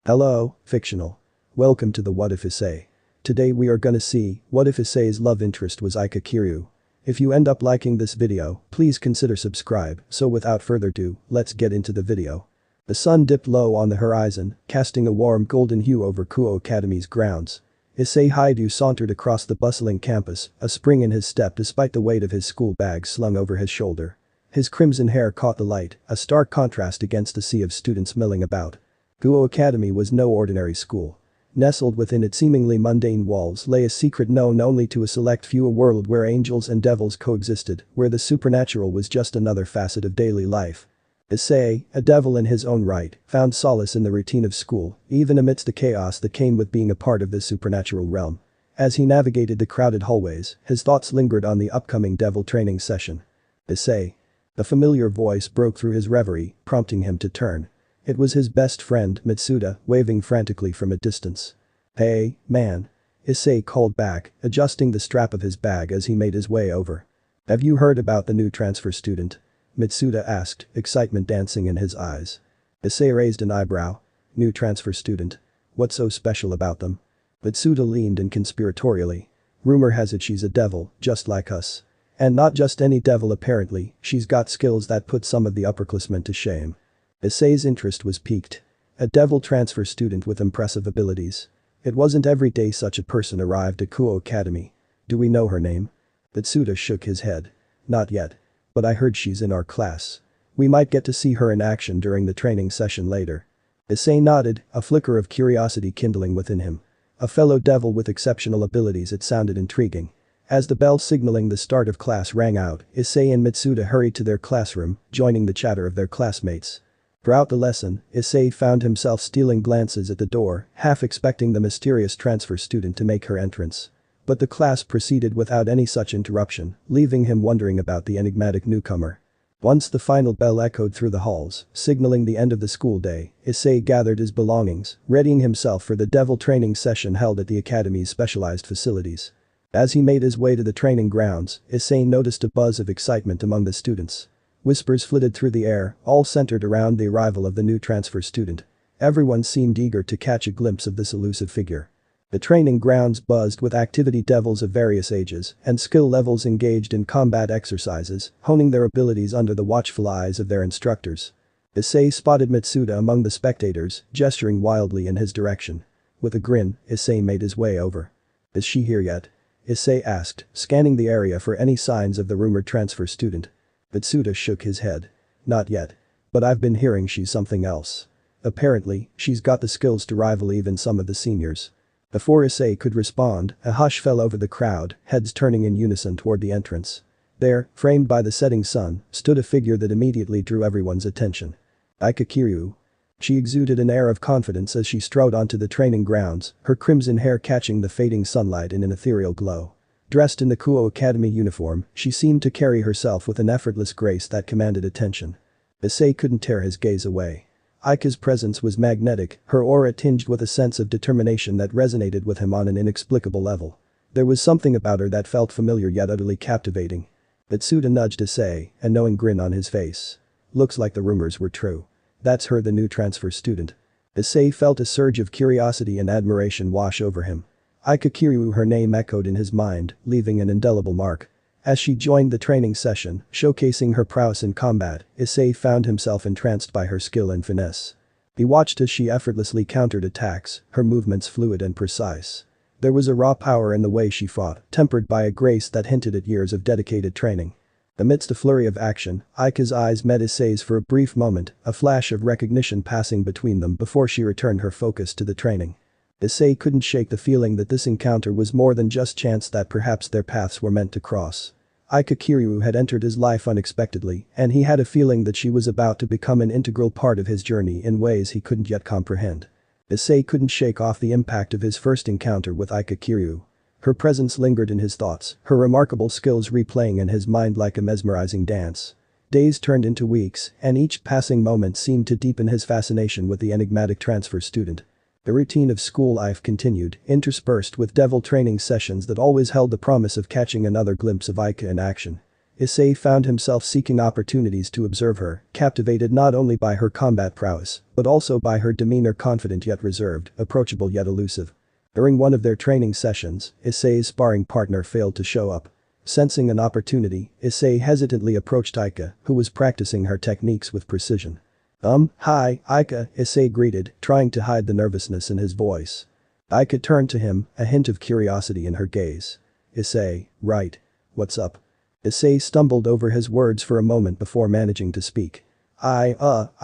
Hello, fictional. Welcome to the What If Issei. Today we are gonna see what if Issei's love interest was Aika Kiryuu. If you end up liking this video, please consider subscribe, so without further ado, let's get into the video. The sun dipped low on the horizon, casting a warm golden hue over Kuo Academy's grounds. Issei Hyoudou sauntered across the bustling campus, a spring in his step despite the weight of his school bag slung over his shoulder. His crimson hair caught the light, a stark contrast against the sea of students milling about. Kuo Academy was no ordinary school. Nestled within its seemingly mundane walls lay a secret known only to a select few, a world where angels and devils coexisted, where the supernatural was just another facet of daily life. Issei, a devil in his own right, found solace in the routine of school, even amidst the chaos that came with being a part of this supernatural realm. As he navigated the crowded hallways, his thoughts lingered on the upcoming devil training session. Issei. A familiar voice broke through his reverie, prompting him to turn. It was his best friend, Mitsuda, waving frantically from a distance. "Hey, man." Issei called back, adjusting the strap of his bag as he made his way over. "Have you heard about the new transfer student?" Mitsuda asked, excitement dancing in his eyes. Issei raised an eyebrow. "New transfer student? What's so special about them?" Mitsuda leaned in conspiratorially. "Rumor has it she's a devil, just like us. And not just any devil apparently, she's got skills that put some of the upperclassmen to shame." Issei's interest was piqued. A devil transfer student with impressive abilities. It wasn't every day such a person arrived at Kuo Academy. "Do we know her name?" Mitsuda shook his head. "Not yet. But I heard she's in our class. We might get to see her in action during the training session later." Issei nodded, a flicker of curiosity kindling within him. A fellow devil with exceptional abilities, it sounded intriguing. As the bell signaling the start of class rang out, Issei and Mitsuda hurried to their classroom, joining the chatter of their classmates. Throughout the lesson, Issei found himself stealing glances at the door, half expecting the mysterious transfer student to make her entrance. But the class proceeded without any such interruption, leaving him wondering about the enigmatic newcomer. Once the final bell echoed through the halls, signaling the end of the school day, Issei gathered his belongings, readying himself for the devil training session held at the academy's specialized facilities. As he made his way to the training grounds, Issei noticed a buzz of excitement among the students. Whispers flitted through the air, all centered around the arrival of the new transfer student. Everyone seemed eager to catch a glimpse of this elusive figure. The training grounds buzzed with activity, devils of various ages and skill levels engaged in combat exercises, honing their abilities under the watchful eyes of their instructors. Issei spotted Mitsuda among the spectators, gesturing wildly in his direction. With a grin, Issei made his way over. "Is she here yet?" Issei asked, scanning the area for any signs of the rumored transfer student. Mitsuda shook his head. "Not yet. But I've been hearing she's something else. Apparently, she's got the skills to rival even some of the seniors." Before Issei could respond, a hush fell over the crowd, heads turning in unison toward the entrance. There, framed by the setting sun, stood a figure that immediately drew everyone's attention. Aika Kiryuu. She exuded an air of confidence as she strode onto the training grounds, her crimson hair catching the fading sunlight in an ethereal glow. Dressed in the Kuo Academy uniform, she seemed to carry herself with an effortless grace that commanded attention. Issei couldn't tear his gaze away. Aika's presence was magnetic, her aura tinged with a sense of determination that resonated with him on an inexplicable level. There was something about her that felt familiar yet utterly captivating. Mitsuda nudged Issei, a knowing grin on his face. "Looks like the rumors were true. That's her, the new transfer student." Issei felt a surge of curiosity and admiration wash over him. Aika Kiryuu, her name echoed in his mind, leaving an indelible mark. As she joined the training session, showcasing her prowess in combat, Issei found himself entranced by her skill and finesse. He watched as she effortlessly countered attacks, her movements fluid and precise. There was a raw power in the way she fought, tempered by a grace that hinted at years of dedicated training. Amidst a flurry of action, Aika's eyes met Issei's for a brief moment, a flash of recognition passing between them before she returned her focus to the training. Issei couldn't shake the feeling that this encounter was more than just chance, that perhaps their paths were meant to cross. Aika Kiryuu had entered his life unexpectedly, and he had a feeling that she was about to become an integral part of his journey in ways he couldn't yet comprehend. Issei couldn't shake off the impact of his first encounter with Aika Kiryuu. Her presence lingered in his thoughts, her remarkable skills replaying in his mind like a mesmerizing dance. Days turned into weeks, and each passing moment seemed to deepen his fascination with the enigmatic transfer student. The routine of school life continued, interspersed with devil training sessions that always held the promise of catching another glimpse of Aika in action. Issei found himself seeking opportunities to observe her, captivated not only by her combat prowess, but also by her demeanor, confident yet reserved, approachable yet elusive. During one of their training sessions, Issei's sparring partner failed to show up. Sensing an opportunity, Issei hesitantly approached Aika, who was practicing her techniques with precision. Hi, Aika," Issei greeted, trying to hide the nervousness in his voice. Aika turned to him, a hint of curiosity in her gaze. "Issei, right. What's up?" Issei stumbled over his words for a moment before managing to speak. I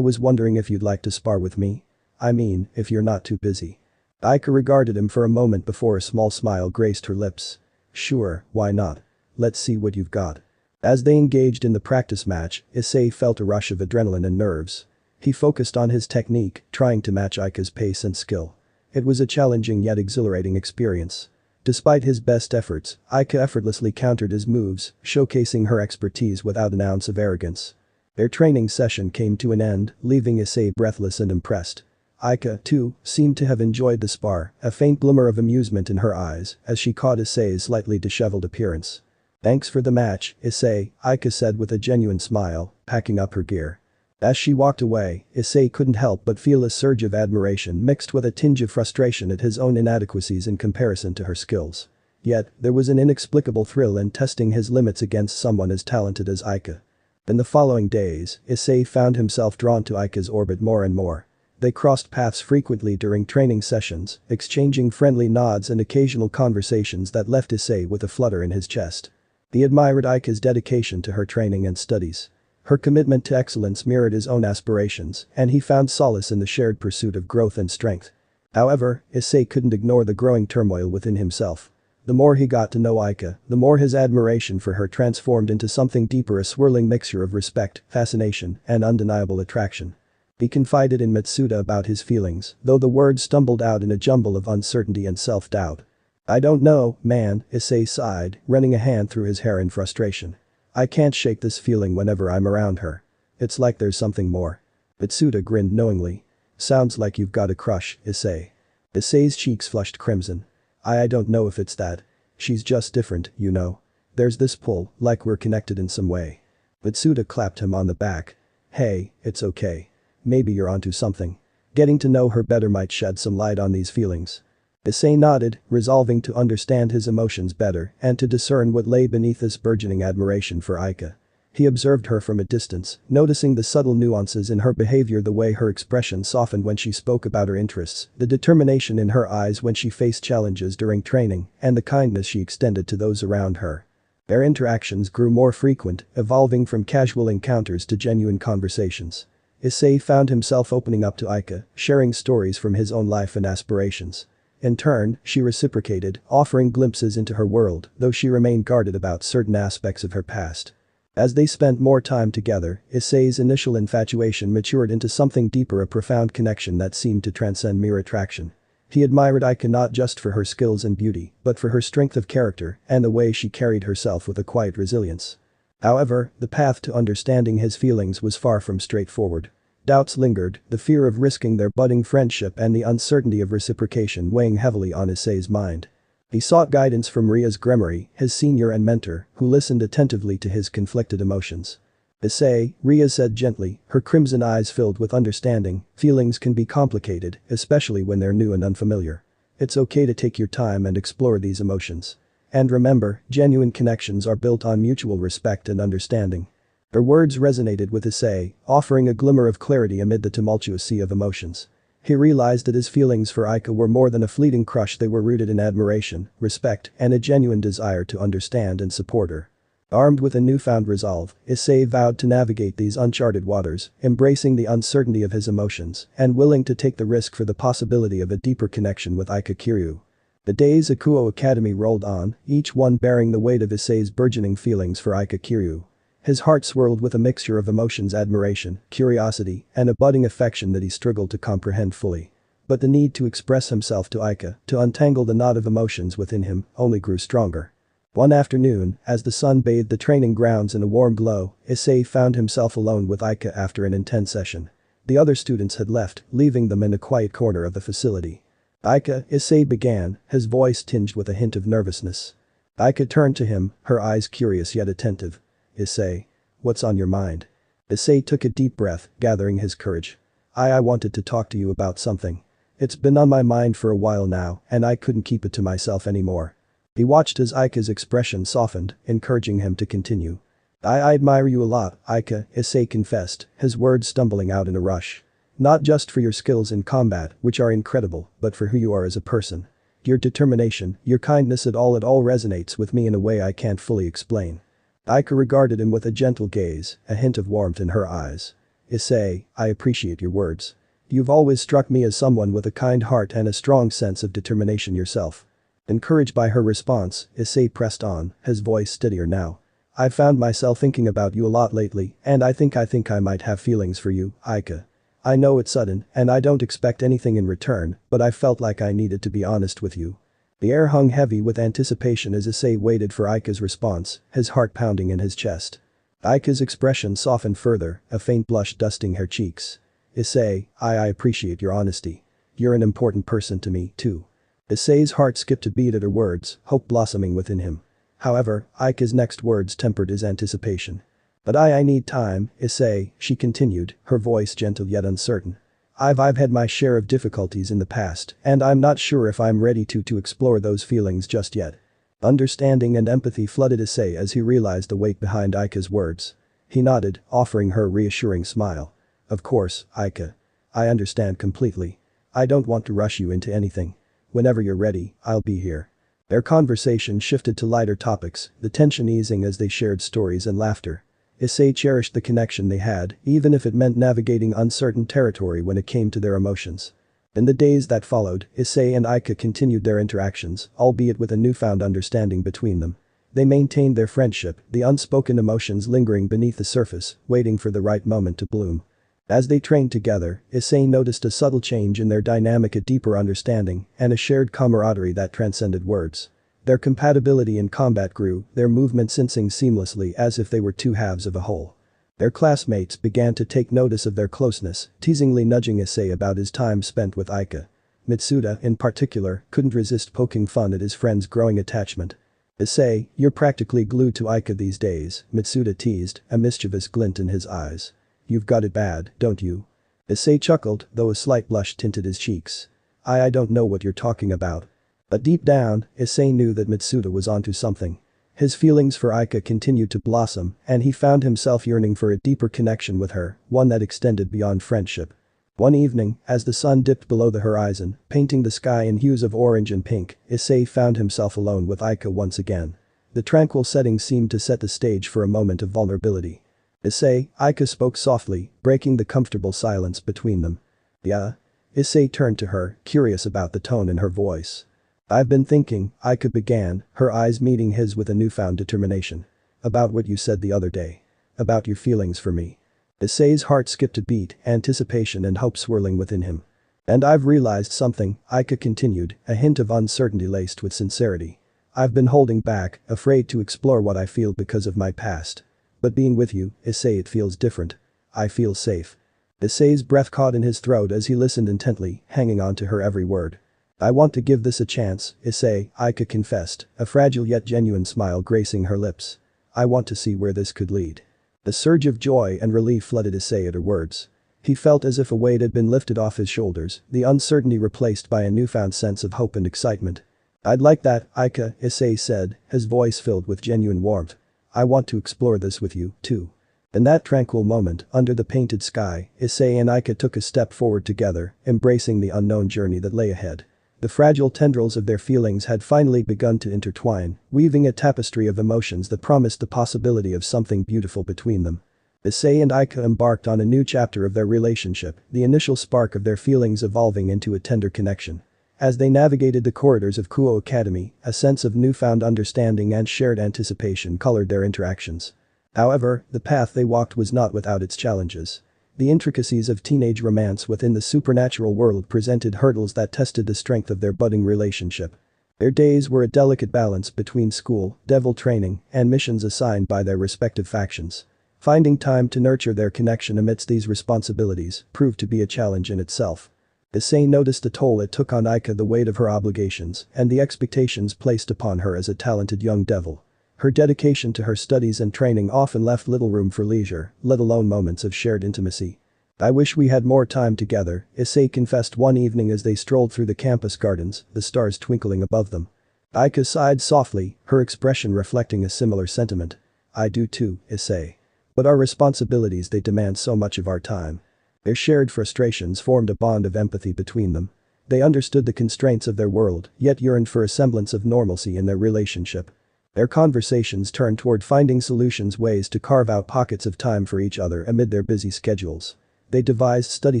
was wondering if you'd like to spar with me? I mean, if you're not too busy." Aika regarded him for a moment before a small smile graced her lips. "Sure, why not? Let's see what you've got." As they engaged in the practice match, Issei felt a rush of adrenaline and nerves. He focused on his technique, trying to match Aika's pace and skill. It was a challenging yet exhilarating experience. Despite his best efforts, Aika effortlessly countered his moves, showcasing her expertise without an ounce of arrogance. Their training session came to an end, leaving Issei breathless and impressed. Aika, too, seemed to have enjoyed the spar, a faint glimmer of amusement in her eyes as she caught Issei's slightly disheveled appearance. "Thanks for the match, Issei," Aika said with a genuine smile, packing up her gear. As she walked away, Issei couldn't help but feel a surge of admiration mixed with a tinge of frustration at his own inadequacies in comparison to her skills. Yet, there was an inexplicable thrill in testing his limits against someone as talented as Aika. In the following days, Issei found himself drawn to Aika's orbit more and more. They crossed paths frequently during training sessions, exchanging friendly nods and occasional conversations that left Issei with a flutter in his chest. He admired Aika's dedication to her training and studies. Her commitment to excellence mirrored his own aspirations, and he found solace in the shared pursuit of growth and strength. However, Issei couldn't ignore the growing turmoil within himself. The more he got to know Aika, the more his admiration for her transformed into something deeper, a swirling mixture of respect, fascination, and undeniable attraction. He confided in Mitsuda about his feelings, though the words stumbled out in a jumble of uncertainty and self-doubt. "I don't know, man," Issei sighed, running a hand through his hair in frustration. "I can't shake this feeling whenever I'm around her. It's like there's something more." Mitsuda grinned knowingly. "Sounds like you've got a crush, Issei." Issei's cheeks flushed crimson. I don't know if it's that. She's just different, you know. There's this pull, like we're connected in some way." Mitsuda clapped him on the back. "Hey, it's okay. Maybe you're onto something. Getting to know her better might shed some light on these feelings." Issei nodded, resolving to understand his emotions better and to discern what lay beneath this burgeoning admiration for Aika. He observed her from a distance, noticing the subtle nuances in her behavior, the way her expression softened when she spoke about her interests, the determination in her eyes when she faced challenges during training, and the kindness she extended to those around her. Their interactions grew more frequent, evolving from casual encounters to genuine conversations. Issei found himself opening up to Aika, sharing stories from his own life and aspirations. In turn, she reciprocated, offering glimpses into her world, though she remained guarded about certain aspects of her past. As they spent more time together, Issei's initial infatuation matured into something deeper, a profound connection that seemed to transcend mere attraction. He admired Aika not just for her skills and beauty, but for her strength of character and the way she carried herself with a quiet resilience. However, the path to understanding his feelings was far from straightforward. Doubts lingered, the fear of risking their budding friendship and the uncertainty of reciprocation weighing heavily on Issei's mind. He sought guidance from Ria's Gremory, his senior and mentor, who listened attentively to his conflicted emotions. "Issei," Ria said gently, her crimson eyes filled with understanding, "feelings can be complicated, especially when they're new and unfamiliar. It's okay to take your time and explore these emotions. And remember, genuine connections are built on mutual respect and understanding." Her words resonated with Issei, offering a glimmer of clarity amid the tumultuous sea of emotions. He realized that his feelings for Aika were more than a fleeting crush, they were rooted in admiration, respect, and a genuine desire to understand and support her. Armed with a newfound resolve, Issei vowed to navigate these uncharted waters, embracing the uncertainty of his emotions and willing to take the risk for the possibility of a deeper connection with Aika Kiryuu. The days at Kuo Academy rolled on, each one bearing the weight of Issei's burgeoning feelings for Aika Kiryuu. His heart swirled with a mixture of emotions, admiration, curiosity, and a budding affection that he struggled to comprehend fully. But the need to express himself to Aika, to untangle the knot of emotions within him, only grew stronger. One afternoon, as the sun bathed the training grounds in a warm glow, Issei found himself alone with Aika after an intense session. The other students had left, leaving them in a quiet corner of the facility. "Aika," Issei began, his voice tinged with a hint of nervousness. Aika turned to him, her eyes curious yet attentive. Issei. What's on your mind? Issei took a deep breath, gathering his courage. I wanted to talk to you about something. It's been on my mind for a while now, and I couldn't keep it to myself anymore. He watched as Aika's expression softened, encouraging him to continue. I admire you a lot, Aika, Issei confessed, his words stumbling out in a rush. Not just for your skills in combat, which are incredible, but for who you are as a person. Your determination, your kindness, it all resonates with me in a way I can't fully explain. Aika regarded him with a gentle gaze, a hint of warmth in her eyes. Issei, I appreciate your words. You've always struck me as someone with a kind heart and a strong sense of determination yourself. Encouraged by her response, Issei pressed on, his voice steadier now. I've found myself thinking about you a lot lately, and I think I might have feelings for you, Aika. I know it's sudden, and I don't expect anything in return, but I felt like I needed to be honest with you. The air hung heavy with anticipation as Issei waited for Aika's response, his heart pounding in his chest. Aika's expression softened further, a faint blush dusting her cheeks. Issei, I appreciate your honesty. You're an important person to me, too. Issei's heart skipped a beat at her words, hope blossoming within him. However, Aika's next words tempered his anticipation. But I need time, Issei, she continued, her voice gentle yet uncertain. I've had my share of difficulties in the past, and I'm not sure if I'm ready to explore those feelings just yet. Understanding and empathy flooded Issei as he realized the weight behind Aika's words. He nodded, offering her a reassuring smile. Of course, Aika. I understand completely. I don't want to rush you into anything. Whenever you're ready, I'll be here. Their conversation shifted to lighter topics, the tension easing as they shared stories and laughter. Issei cherished the connection they had, even if it meant navigating uncertain territory when it came to their emotions. In the days that followed, Issei and Aika continued their interactions, albeit with a newfound understanding between them. They maintained their friendship, the unspoken emotions lingering beneath the surface, waiting for the right moment to bloom. As they trained together, Issei noticed a subtle change in their dynamic, a deeper understanding, and a shared camaraderie that transcended words. Their compatibility in combat grew, their movements syncing seamlessly as if they were two halves of a whole. Their classmates began to take notice of their closeness, teasingly nudging Issei about his time spent with Aika. Mitsuda, in particular, couldn't resist poking fun at his friend's growing attachment. Issei, you're practically glued to Aika these days, Mitsuda teased, a mischievous glint in his eyes. You've got it bad, don't you? Issei chuckled, though a slight blush tinted his cheeks. I don't know what you're talking about. But deep down, Issei knew that Mitsuda was onto something. His feelings for Aika continued to blossom, and he found himself yearning for a deeper connection with her, one that extended beyond friendship. One evening, as the sun dipped below the horizon, painting the sky in hues of orange and pink, Issei found himself alone with Aika once again. The tranquil setting seemed to set the stage for a moment of vulnerability. Issei, Aika spoke softly, breaking the comfortable silence between them. Yeah? Issei turned to her, curious about the tone in her voice. I've been thinking, Aika began, her eyes meeting his with a newfound determination. About what you said the other day. About your feelings for me. Issei's heart skipped a beat, anticipation and hope swirling within him. And I've realized something, Aika continued, a hint of uncertainty laced with sincerity. I've been holding back, afraid to explore what I feel because of my past. But being with you, Issei, it feels different. I feel safe. Issei's breath caught in his throat as he listened intently, hanging on to her every word. I want to give this a chance, Issei, Aika confessed, a fragile yet genuine smile gracing her lips. I want to see where this could lead. A surge of joy and relief flooded Issei at her words. He felt as if a weight had been lifted off his shoulders, the uncertainty replaced by a newfound sense of hope and excitement. I'd like that, Aika, Issei said, his voice filled with genuine warmth. I want to explore this with you, too. In that tranquil moment, under the painted sky, Issei and Aika took a step forward together, embracing the unknown journey that lay ahead. The fragile tendrils of their feelings had finally begun to intertwine, weaving a tapestry of emotions that promised the possibility of something beautiful between them. Issei and Aika embarked on a new chapter of their relationship, the initial spark of their feelings evolving into a tender connection. As they navigated the corridors of Kuo Academy, a sense of newfound understanding and shared anticipation colored their interactions. However, the path they walked was not without its challenges. The intricacies of teenage romance within the supernatural world presented hurdles that tested the strength of their budding relationship. Their days were a delicate balance between school, devil training, and missions assigned by their respective factions. Finding time to nurture their connection amidst these responsibilities proved to be a challenge in itself. Issei noticed the toll it took on Aika, the weight of her obligations and the expectations placed upon her as a talented young devil. Her dedication to her studies and training often left little room for leisure, let alone moments of shared intimacy. "I wish we had more time together," Issei confessed one evening as they strolled through the campus gardens, the stars twinkling above them. Aika sighed softly, her expression reflecting a similar sentiment. "I do too, Issei. But our responsibilities, they demand so much of our time." Their shared frustrations formed a bond of empathy between them. They understood the constraints of their world, yet yearned for a semblance of normalcy in their relationship. Their conversations turned toward finding solutions, ways to carve out pockets of time for each other amid their busy schedules. They devised study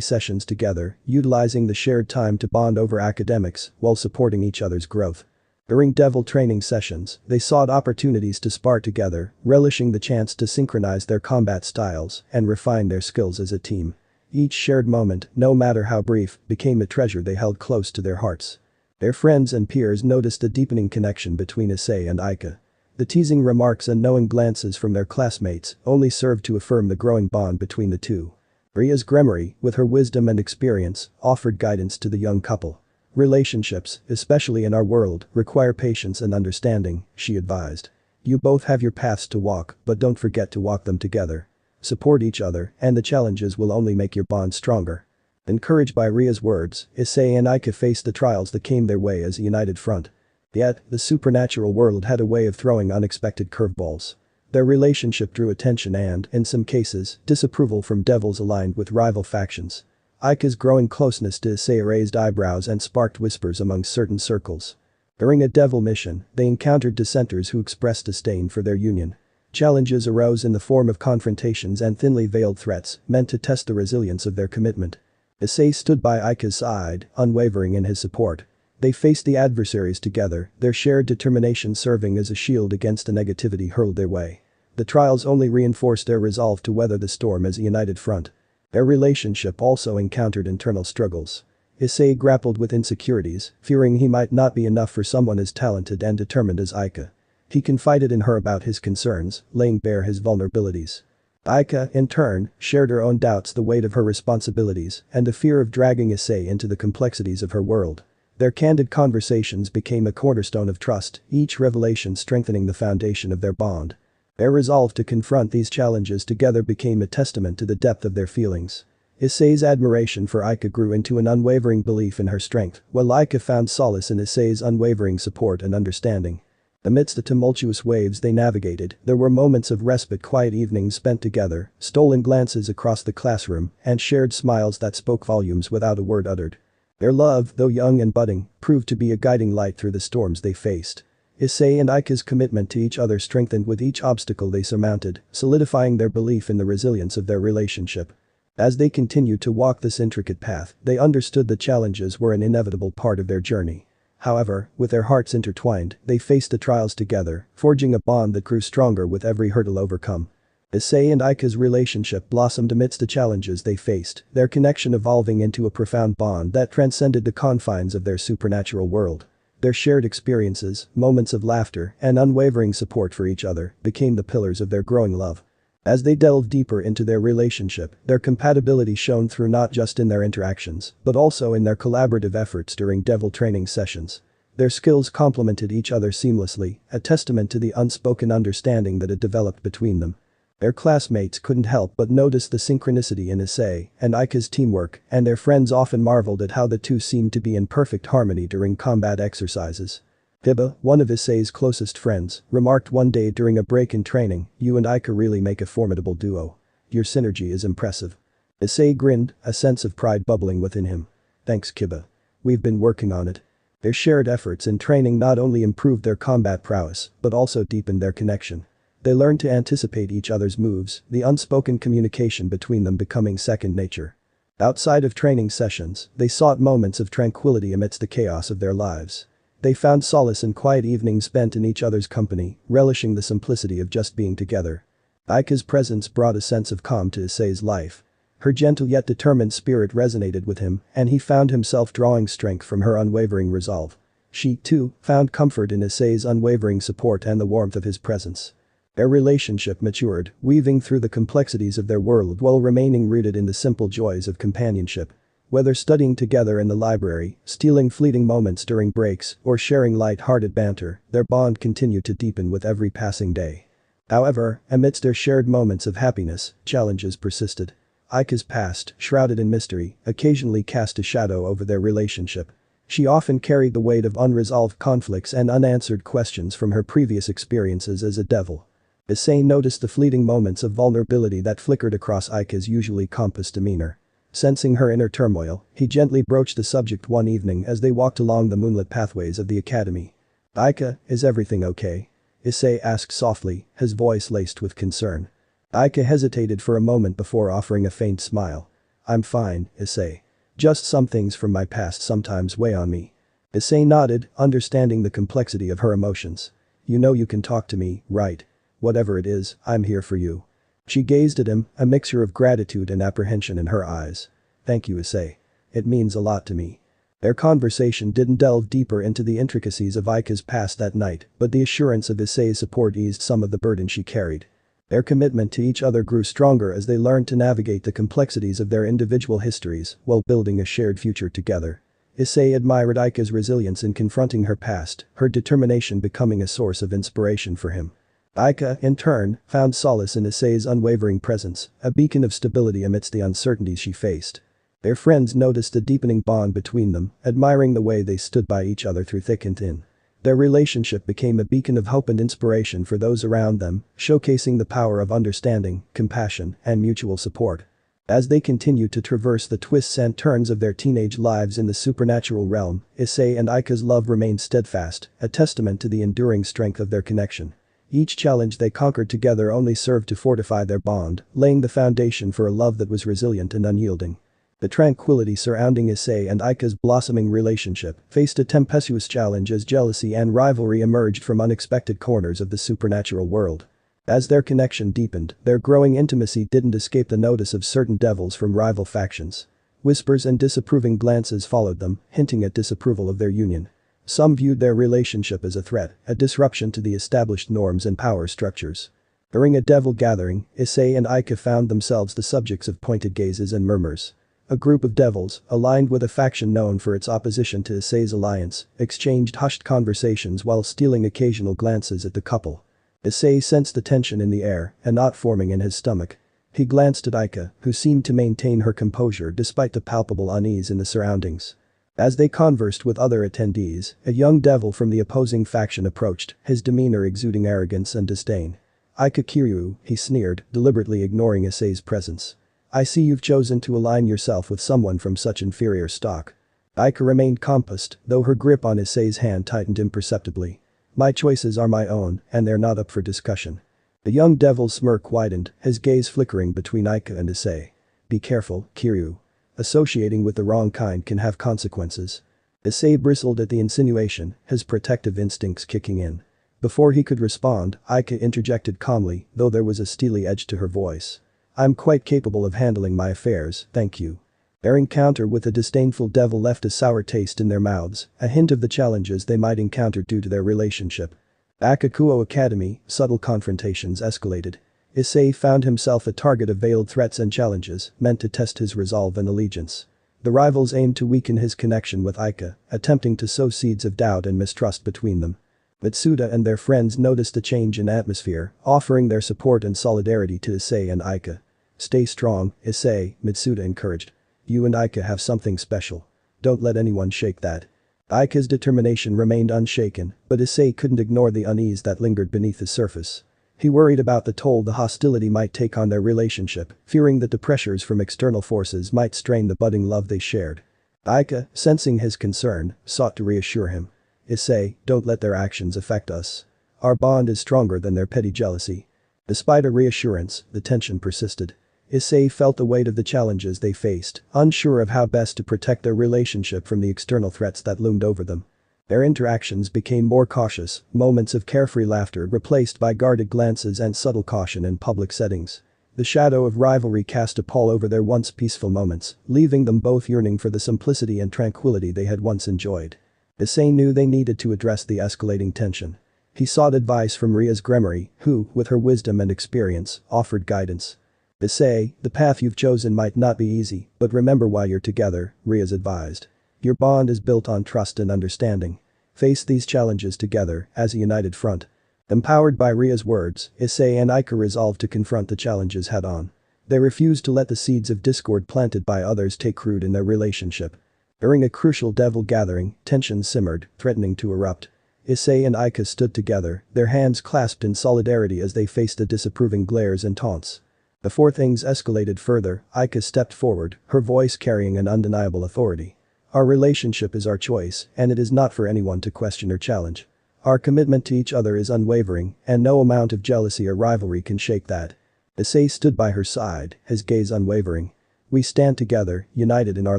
sessions together, utilizing the shared time to bond over academics while supporting each other's growth. During devil training sessions, they sought opportunities to spar together, relishing the chance to synchronize their combat styles and refine their skills as a team. Each shared moment, no matter how brief, became a treasure they held close to their hearts. Their friends and peers noticed a deepening connection between Issei and Aika. The teasing remarks and knowing glances from their classmates only served to affirm the growing bond between the two. Ria's Gremory, with her wisdom and experience, offered guidance to the young couple. "Relationships, especially in our world, require patience and understanding," she advised. "You both have your paths to walk, but don't forget to walk them together. Support each other, and the challenges will only make your bond stronger." Encouraged by Ria's words, Issei and Aika faced the trials that came their way as a united front. Yet, the supernatural world had a way of throwing unexpected curveballs. Their relationship drew attention and, in some cases, disapproval from devils aligned with rival factions. Aika's growing closeness to Issei raised eyebrows and sparked whispers among certain circles. During a devil mission, they encountered dissenters who expressed disdain for their union. Challenges arose in the form of confrontations and thinly veiled threats meant to test the resilience of their commitment. Issei stood by Aika's side, unwavering in his support. They faced the adversaries together, their shared determination serving as a shield against the negativity hurled their way. The trials only reinforced their resolve to weather the storm as a united front. Their relationship also encountered internal struggles. Issei grappled with insecurities, fearing he might not be enough for someone as talented and determined as Aika. He confided in her about his concerns, laying bare his vulnerabilities. Aika, in turn, shared her own doubts, the weight of her responsibilities, and the fear of dragging Issei into the complexities of her world. Their candid conversations became a cornerstone of trust, each revelation strengthening the foundation of their bond. Their resolve to confront these challenges together became a testament to the depth of their feelings. Issei's admiration for Aika grew into an unwavering belief in her strength, while Aika found solace in Issei's unwavering support and understanding. Amidst the tumultuous waves they navigated, there were moments of respite, quiet evenings spent together, stolen glances across the classroom, and shared smiles that spoke volumes without a word uttered. Their love, though young and budding, proved to be a guiding light through the storms they faced. Issei and Aika's commitment to each other strengthened with each obstacle they surmounted, solidifying their belief in the resilience of their relationship. As they continued to walk this intricate path, they understood that challenges were an inevitable part of their journey. However, with their hearts intertwined, they faced the trials together, forging a bond that grew stronger with every hurdle overcome. Issei and Aika's relationship blossomed amidst the challenges they faced, their connection evolving into a profound bond that transcended the confines of their supernatural world. Their shared experiences, moments of laughter, and unwavering support for each other became the pillars of their growing love. As they delved deeper into their relationship, their compatibility shone through not just in their interactions, but also in their collaborative efforts during devil training sessions. Their skills complemented each other seamlessly, a testament to the unspoken understanding that had developed between them. Their classmates couldn't help but notice the synchronicity in Issei and Aika's teamwork, and their friends often marveled at how the two seemed to be in perfect harmony during combat exercises. Hiba, one of Issei's closest friends, remarked one day during a break in training, "You and Aika really make a formidable duo. Your synergy is impressive." Issei grinned, a sense of pride bubbling within him. "Thanks, Kiba. We've been working on it." Their shared efforts in training not only improved their combat prowess, but also deepened their connection. They learned to anticipate each other's moves, the unspoken communication between them becoming second nature. Outside of training sessions, they sought moments of tranquility amidst the chaos of their lives. They found solace in quiet evenings spent in each other's company, relishing the simplicity of just being together. Aika's presence brought a sense of calm to Issei's life. Her gentle yet determined spirit resonated with him, and he found himself drawing strength from her unwavering resolve. She, too, found comfort in Issei's unwavering support and the warmth of his presence. Their relationship matured, weaving through the complexities of their world while remaining rooted in the simple joys of companionship. Whether studying together in the library, stealing fleeting moments during breaks, or sharing light-hearted banter, their bond continued to deepen with every passing day. However, amidst their shared moments of happiness, challenges persisted. Aika's past, shrouded in mystery, occasionally cast a shadow over their relationship. She often carried the weight of unresolved conflicts and unanswered questions from her previous experiences as a devil. Issei noticed the fleeting moments of vulnerability that flickered across Aika's usually composed demeanor. Sensing her inner turmoil, he gently broached the subject one evening as they walked along the moonlit pathways of the academy. "Aika, is everything okay?" Issei asked softly, his voice laced with concern. Aika hesitated for a moment before offering a faint smile. "I'm fine, Issei. Just some things from my past sometimes weigh on me." Issei nodded, understanding the complexity of her emotions. "You know you can talk to me, right? Whatever it is, I'm here for you." She gazed at him, a mixture of gratitude and apprehension in her eyes. "Thank you, Issei. It means a lot to me." Their conversation didn't delve deeper into the intricacies of Aika's past that night, but the assurance of Issei's support eased some of the burden she carried. Their commitment to each other grew stronger as they learned to navigate the complexities of their individual histories while building a shared future together. Issei admired Aika's resilience in confronting her past, her determination becoming a source of inspiration for him. Aika, in turn, found solace in Issei's unwavering presence, a beacon of stability amidst the uncertainties she faced. Their friends noticed the deepening bond between them, admiring the way they stood by each other through thick and thin. Their relationship became a beacon of hope and inspiration for those around them, showcasing the power of understanding, compassion, and mutual support. As they continued to traverse the twists and turns of their teenage lives in the supernatural realm, Issei and Aika's love remained steadfast, a testament to the enduring strength of their connection. Each challenge they conquered together only served to fortify their bond, laying the foundation for a love that was resilient and unyielding. The tranquility surrounding Issei and Aika's blossoming relationship faced a tempestuous challenge as jealousy and rivalry emerged from unexpected corners of the supernatural world. As their connection deepened, their growing intimacy didn't escape the notice of certain devils from rival factions. Whispers and disapproving glances followed them, hinting at disapproval of their union. Some viewed their relationship as a threat, a disruption to the established norms and power structures. During a devil gathering, Issei and Aika found themselves the subjects of pointed gazes and murmurs. A group of devils, aligned with a faction known for its opposition to Issei's alliance, exchanged hushed conversations while stealing occasional glances at the couple. Issei sensed the tension in the air, a knot forming in his stomach. He glanced at Aika, who seemed to maintain her composure despite the palpable unease in the surroundings. As they conversed with other attendees, a young devil from the opposing faction approached, his demeanor exuding arrogance and disdain. "Aika Kiryuu," he sneered, deliberately ignoring Issei's presence. "I see you've chosen to align yourself with someone from such inferior stock." Aika remained composed, though her grip on Issei's hand tightened imperceptibly. "My choices are my own, and they're not up for discussion." The young devil's smirk widened, his gaze flickering between Aika and Issei. "Be careful, Kiryuu. Associating with the wrong kind can have consequences." Issei bristled at the insinuation, his protective instincts kicking in. Before he could respond, Aika interjected calmly, though there was a steely edge to her voice. "I'm quite capable of handling my affairs, thank you." Their encounter with the disdainful devil left a sour taste in their mouths, a hint of the challenges they might encounter due to their relationship. Akakuo Academy, subtle confrontations escalated. Issei found himself a target of veiled threats and challenges, meant to test his resolve and allegiance. The rivals aimed to weaken his connection with Aika, attempting to sow seeds of doubt and mistrust between them. Mitsuda and their friends noticed a change in atmosphere, offering their support and solidarity to Issei and Aika. "Stay strong, Issei," Mitsuda encouraged. "You and Aika have something special. Don't let anyone shake that." Aika's determination remained unshaken, but Issei couldn't ignore the unease that lingered beneath the surface. He worried about the toll the hostility might take on their relationship, fearing that the pressures from external forces might strain the budding love they shared. Aika, sensing his concern, sought to reassure him. "Issei, don't let their actions affect us. Our bond is stronger than their petty jealousy." Despite a reassurance, the tension persisted. Issei felt the weight of the challenges they faced, unsure of how best to protect their relationship from the external threats that loomed over them. Their interactions became more cautious, moments of carefree laughter replaced by guarded glances and subtle caution in public settings. The shadow of rivalry cast a pall over their once peaceful moments, leaving them both yearning for the simplicity and tranquility they had once enjoyed. Issei knew they needed to address the escalating tension. He sought advice from Ria's Gremory, who, with her wisdom and experience, offered guidance. Issei, the path you've chosen might not be easy, but remember why you're together, Ria's advised. Your bond is built on trust and understanding. Face these challenges together as a united front. Empowered by Ria's words, Issei and Aika resolved to confront the challenges head-on. They refused to let the seeds of discord planted by others take root in their relationship. During a crucial devil gathering, tension simmered, threatening to erupt. Issei and Aika stood together, their hands clasped in solidarity as they faced the disapproving glares and taunts. Before things escalated further, Aika stepped forward, her voice carrying an undeniable authority. Our relationship is our choice, and it is not for anyone to question or challenge. Our commitment to each other is unwavering, and no amount of jealousy or rivalry can shake that. Issei stood by her side, his gaze unwavering. We stand together, united in our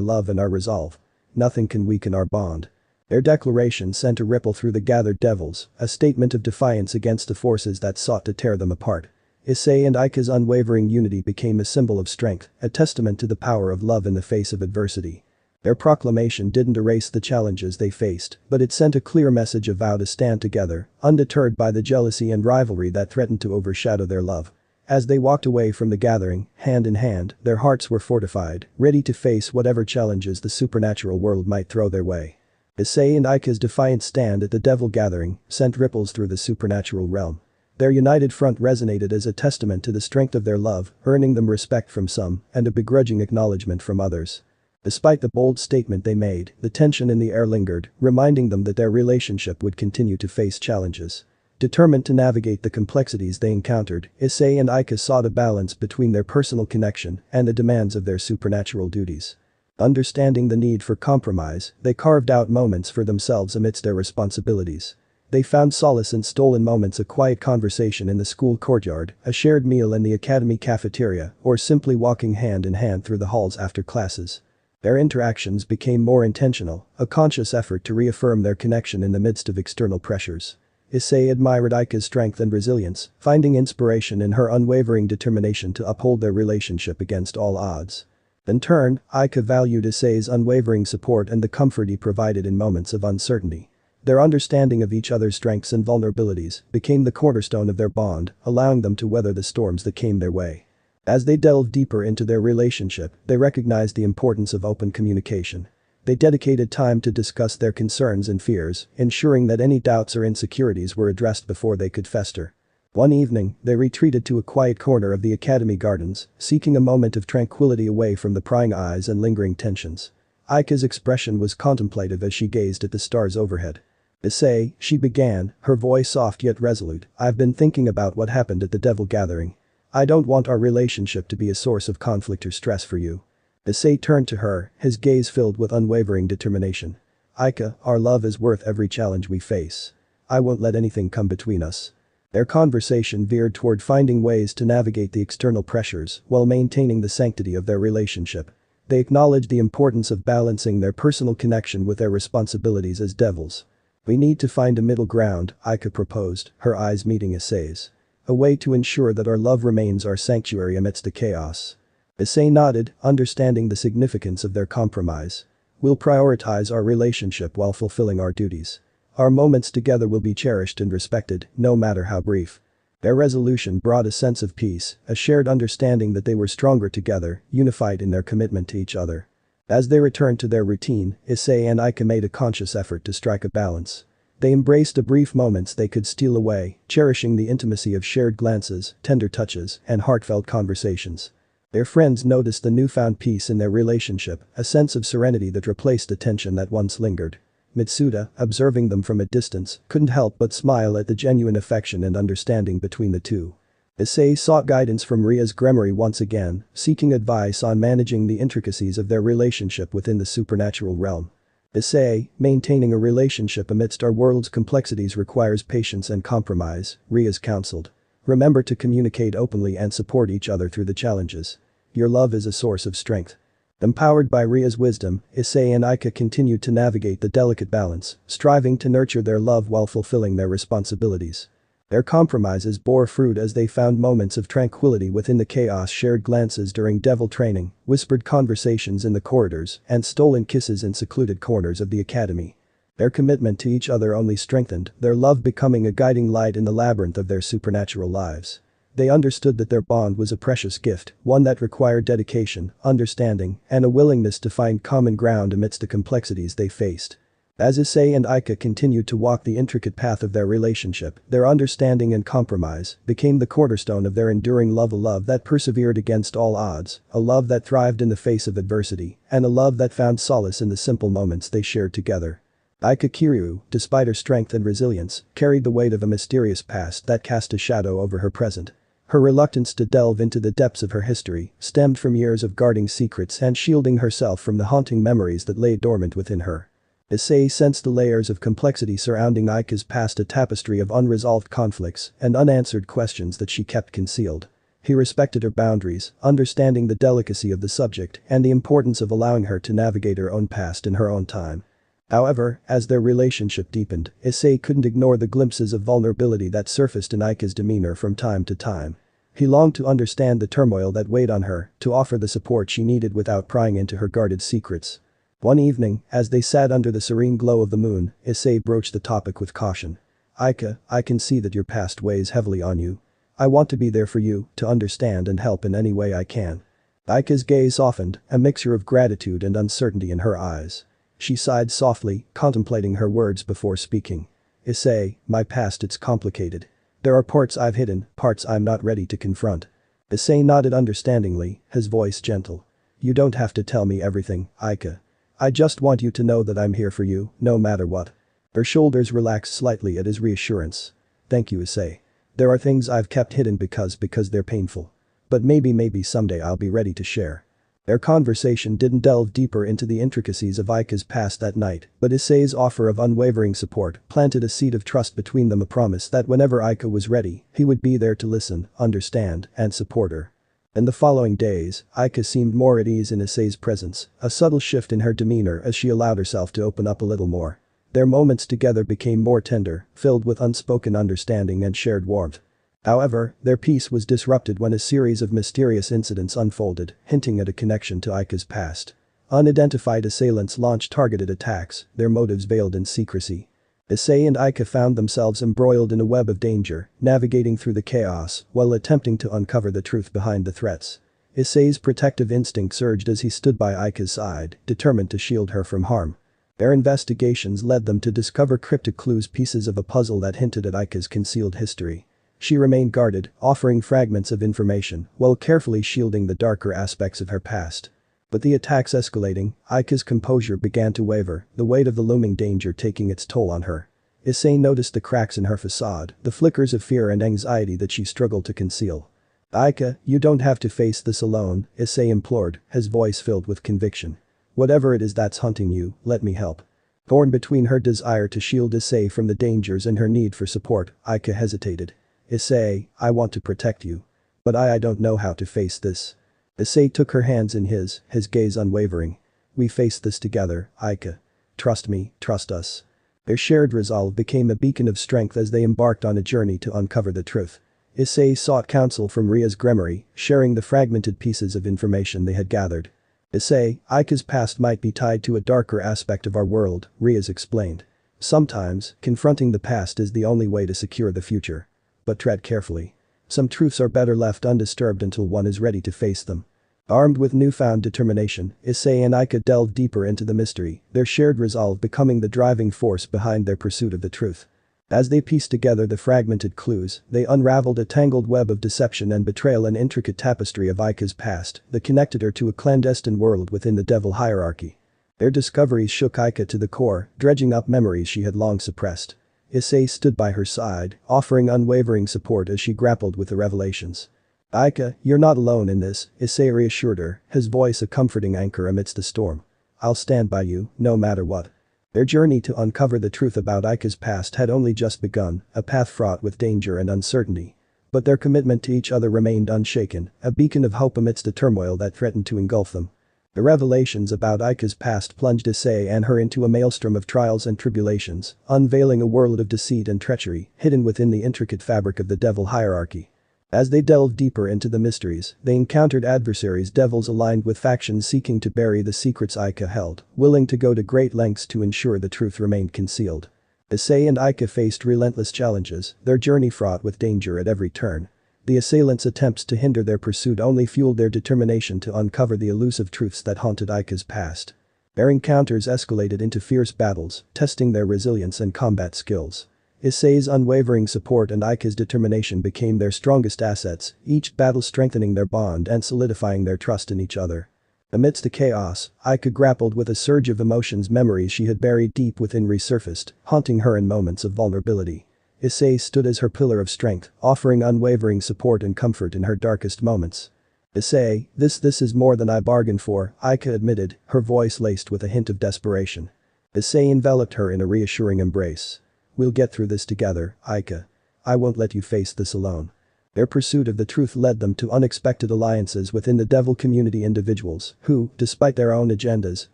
love and our resolve. Nothing can weaken our bond. Their declaration sent a ripple through the gathered devils, a statement of defiance against the forces that sought to tear them apart. Issei and Aika's unwavering unity became a symbol of strength, a testament to the power of love in the face of adversity. Their proclamation didn't erase the challenges they faced, but it sent a clear message of vow to stand together, undeterred by the jealousy and rivalry that threatened to overshadow their love. As they walked away from the gathering, hand in hand, their hearts were fortified, ready to face whatever challenges the supernatural world might throw their way. Issei and Aika's defiant stand at the devil gathering sent ripples through the supernatural realm. Their united front resonated as a testament to the strength of their love, earning them respect from some and a begrudging acknowledgement from others. Despite the bold statement they made, the tension in the air lingered, reminding them that their relationship would continue to face challenges. Determined to navigate the complexities they encountered, Issei and Aika sought a balance between their personal connection and the demands of their supernatural duties. Understanding the need for compromise, they carved out moments for themselves amidst their responsibilities. They found solace in stolen moments, a quiet conversation in the school courtyard, a shared meal in the academy cafeteria, or simply walking hand in hand through the halls after classes. Their interactions became more intentional, a conscious effort to reaffirm their connection in the midst of external pressures. Issei admired Aika's strength and resilience, finding inspiration in her unwavering determination to uphold their relationship against all odds. In turn, Aika valued Issei's unwavering support and the comfort he provided in moments of uncertainty. Their understanding of each other's strengths and vulnerabilities became the cornerstone of their bond, allowing them to weather the storms that came their way. As they delved deeper into their relationship, they recognized the importance of open communication. They dedicated time to discuss their concerns and fears, ensuring that any doubts or insecurities were addressed before they could fester. One evening, they retreated to a quiet corner of the academy gardens, seeking a moment of tranquility away from the prying eyes and lingering tensions. Aika's expression was contemplative as she gazed at the stars overhead. Issei, she began, her voice soft yet resolute, I've been thinking about what happened at the devil gathering. I don't want our relationship to be a source of conflict or stress for you. Issei turned to her, his gaze filled with unwavering determination. Aika, our love is worth every challenge we face. I won't let anything come between us. Their conversation veered toward finding ways to navigate the external pressures while maintaining the sanctity of their relationship. They acknowledged the importance of balancing their personal connection with their responsibilities as devils. We need to find a middle ground, Aika proposed, her eyes meeting Issei's. A way to ensure that our love remains our sanctuary amidst the chaos. Issei nodded, understanding the significance of their compromise. We'll prioritize our relationship while fulfilling our duties. Our moments together will be cherished and respected, no matter how brief. Their resolution brought a sense of peace, a shared understanding that they were stronger together, unified in their commitment to each other. As they returned to their routine, Issei and Aika made a conscious effort to strike a balance. They embraced the brief moments they could steal away, cherishing the intimacy of shared glances, tender touches, and heartfelt conversations. Their friends noticed the newfound peace in their relationship, a sense of serenity that replaced the tension that once lingered. Mitsuda, observing them from a distance, couldn't help but smile at the genuine affection and understanding between the two. Issei sought guidance from Ria's grimoire once again, seeking advice on managing the intricacies of their relationship within the supernatural realm. Issei, maintaining a relationship amidst our world's complexities requires patience and compromise, Ria's counseled. Remember to communicate openly and support each other through the challenges. Your love is a source of strength. Empowered by Ria's wisdom, Issei and Aika continued to navigate the delicate balance, striving to nurture their love while fulfilling their responsibilities. Their compromises bore fruit as they found moments of tranquility within the chaos, shared glances during devil training, whispered conversations in the corridors, and stolen kisses in secluded corners of the academy. Their commitment to each other only strengthened, their love becoming a guiding light in the labyrinth of their supernatural lives. They understood that their bond was a precious gift, one that required dedication, understanding, and a willingness to find common ground amidst the complexities they faced. As Issei and Aika continued to walk the intricate path of their relationship, their understanding and compromise became the cornerstone of their enduring love, a love that persevered against all odds, a love that thrived in the face of adversity, and a love that found solace in the simple moments they shared together. Aika Kiryuu, despite her strength and resilience, carried the weight of a mysterious past that cast a shadow over her present. Her reluctance to delve into the depths of her history stemmed from years of guarding secrets and shielding herself from the haunting memories that lay dormant within her. Issei sensed the layers of complexity surrounding Aika's past, a tapestry of unresolved conflicts and unanswered questions that she kept concealed. He respected her boundaries, understanding the delicacy of the subject and the importance of allowing her to navigate her own past in her own time. However, as their relationship deepened, Issei couldn't ignore the glimpses of vulnerability that surfaced in Aika's demeanor from time to time. He longed to understand the turmoil that weighed on her, to offer the support she needed without prying into her guarded secrets. One evening, as they sat under the serene glow of the moon, Issei broached the topic with caution. "Aika, I can see that your past weighs heavily on you. I want to be there for you, to understand and help in any way I can." Aika's gaze softened, a mixture of gratitude and uncertainty in her eyes. She sighed softly, contemplating her words before speaking. "Issei, my past, it's complicated. There are parts I've hidden, parts I'm not ready to confront." Issei nodded understandingly, his voice gentle. "You don't have to tell me everything, Aika. I just want you to know that I'm here for you, no matter what." Her shoulders relaxed slightly at his reassurance. "Thank you, Issei. There are things I've kept hidden because they're painful. But maybe someday I'll be ready to share." Their conversation didn't delve deeper into the intricacies of Aika's past that night, but Issei's offer of unwavering support planted a seed of trust between them, a promise that whenever Aika was ready, he would be there to listen, understand, and support her. In the following days, Aika seemed more at ease in Issei's presence, a subtle shift in her demeanor as she allowed herself to open up a little more. Their moments together became more tender, filled with unspoken understanding and shared warmth. However, their peace was disrupted when a series of mysterious incidents unfolded, hinting at a connection to Aika's past. Unidentified assailants launched targeted attacks, their motives veiled in secrecy. Issei and Aika found themselves embroiled in a web of danger, navigating through the chaos while attempting to uncover the truth behind the threats. Issei's protective instinct surged as he stood by Aika's side, determined to shield her from harm. Their investigations led them to discover cryptic clues, pieces of a puzzle that hinted at Aika's concealed history. She remained guarded, offering fragments of information while carefully shielding the darker aspects of her past. But the attacks escalating, Aika's composure began to waver, the weight of the looming danger taking its toll on her. Issei noticed the cracks in her facade, the flickers of fear and anxiety that she struggled to conceal. "Aika, you don't have to face this alone," Issei implored, his voice filled with conviction. "Whatever it is that's hunting you, let me help." Torn between her desire to shield Issei from the dangers and her need for support, Aika hesitated. "Issei, I want to protect you. But I don't know how to face this." Issei took her hands in his gaze unwavering. "We face this together, Aika. Trust me, trust us." Their shared resolve became a beacon of strength as they embarked on a journey to uncover the truth. Issei sought counsel from Ria's grimoire, sharing the fragmented pieces of information they had gathered. "Issei, Aika's past might be tied to a darker aspect of our world," Ria's explained. "Sometimes, confronting the past is the only way to secure the future. But tread carefully. Some truths are better left undisturbed until one is ready to face them." Armed with newfound determination, Issei and Aika delved deeper into the mystery, their shared resolve becoming the driving force behind their pursuit of the truth. As they pieced together the fragmented clues, they unraveled a tangled web of deception and betrayal, an intricate tapestry of Aika's past that connected her to a clandestine world within the devil hierarchy. Their discoveries shook Aika to the core, dredging up memories she had long suppressed. Issei stood by her side, offering unwavering support as she grappled with the revelations. "Aika, you're not alone in this," Issei reassured her, his voice a comforting anchor amidst the storm. "I'll stand by you, no matter what." Their journey to uncover the truth about Aika's past had only just begun, a path fraught with danger and uncertainty. But their commitment to each other remained unshaken, a beacon of hope amidst the turmoil that threatened to engulf them. The revelations about Aika's past plunged Issei and her into a maelstrom of trials and tribulations, unveiling a world of deceit and treachery hidden within the intricate fabric of the devil hierarchy. As they delved deeper into the mysteries, they encountered adversaries, devils aligned with factions seeking to bury the secrets Aika held, willing to go to great lengths to ensure the truth remained concealed. Issei and Aika faced relentless challenges, their journey fraught with danger at every turn. The assailants' attempts to hinder their pursuit only fueled their determination to uncover the elusive truths that haunted Aika's past. Their encounters escalated into fierce battles, testing their resilience and combat skills. Issei's unwavering support and Aika's determination became their strongest assets, each battle strengthening their bond and solidifying their trust in each other. Amidst the chaos, Aika grappled with a surge of emotions, memories she had buried deep within resurfaced, haunting her in moments of vulnerability. Issei stood as her pillar of strength, offering unwavering support and comfort in her darkest moments. "Issei, this is more than I bargained for," Aika admitted, her voice laced with a hint of desperation. Issei enveloped her in a reassuring embrace. "We'll get through this together, Aika. I won't let you face this alone." Their pursuit of the truth led them to unexpected alliances within the devil community, individuals who, despite their own agendas,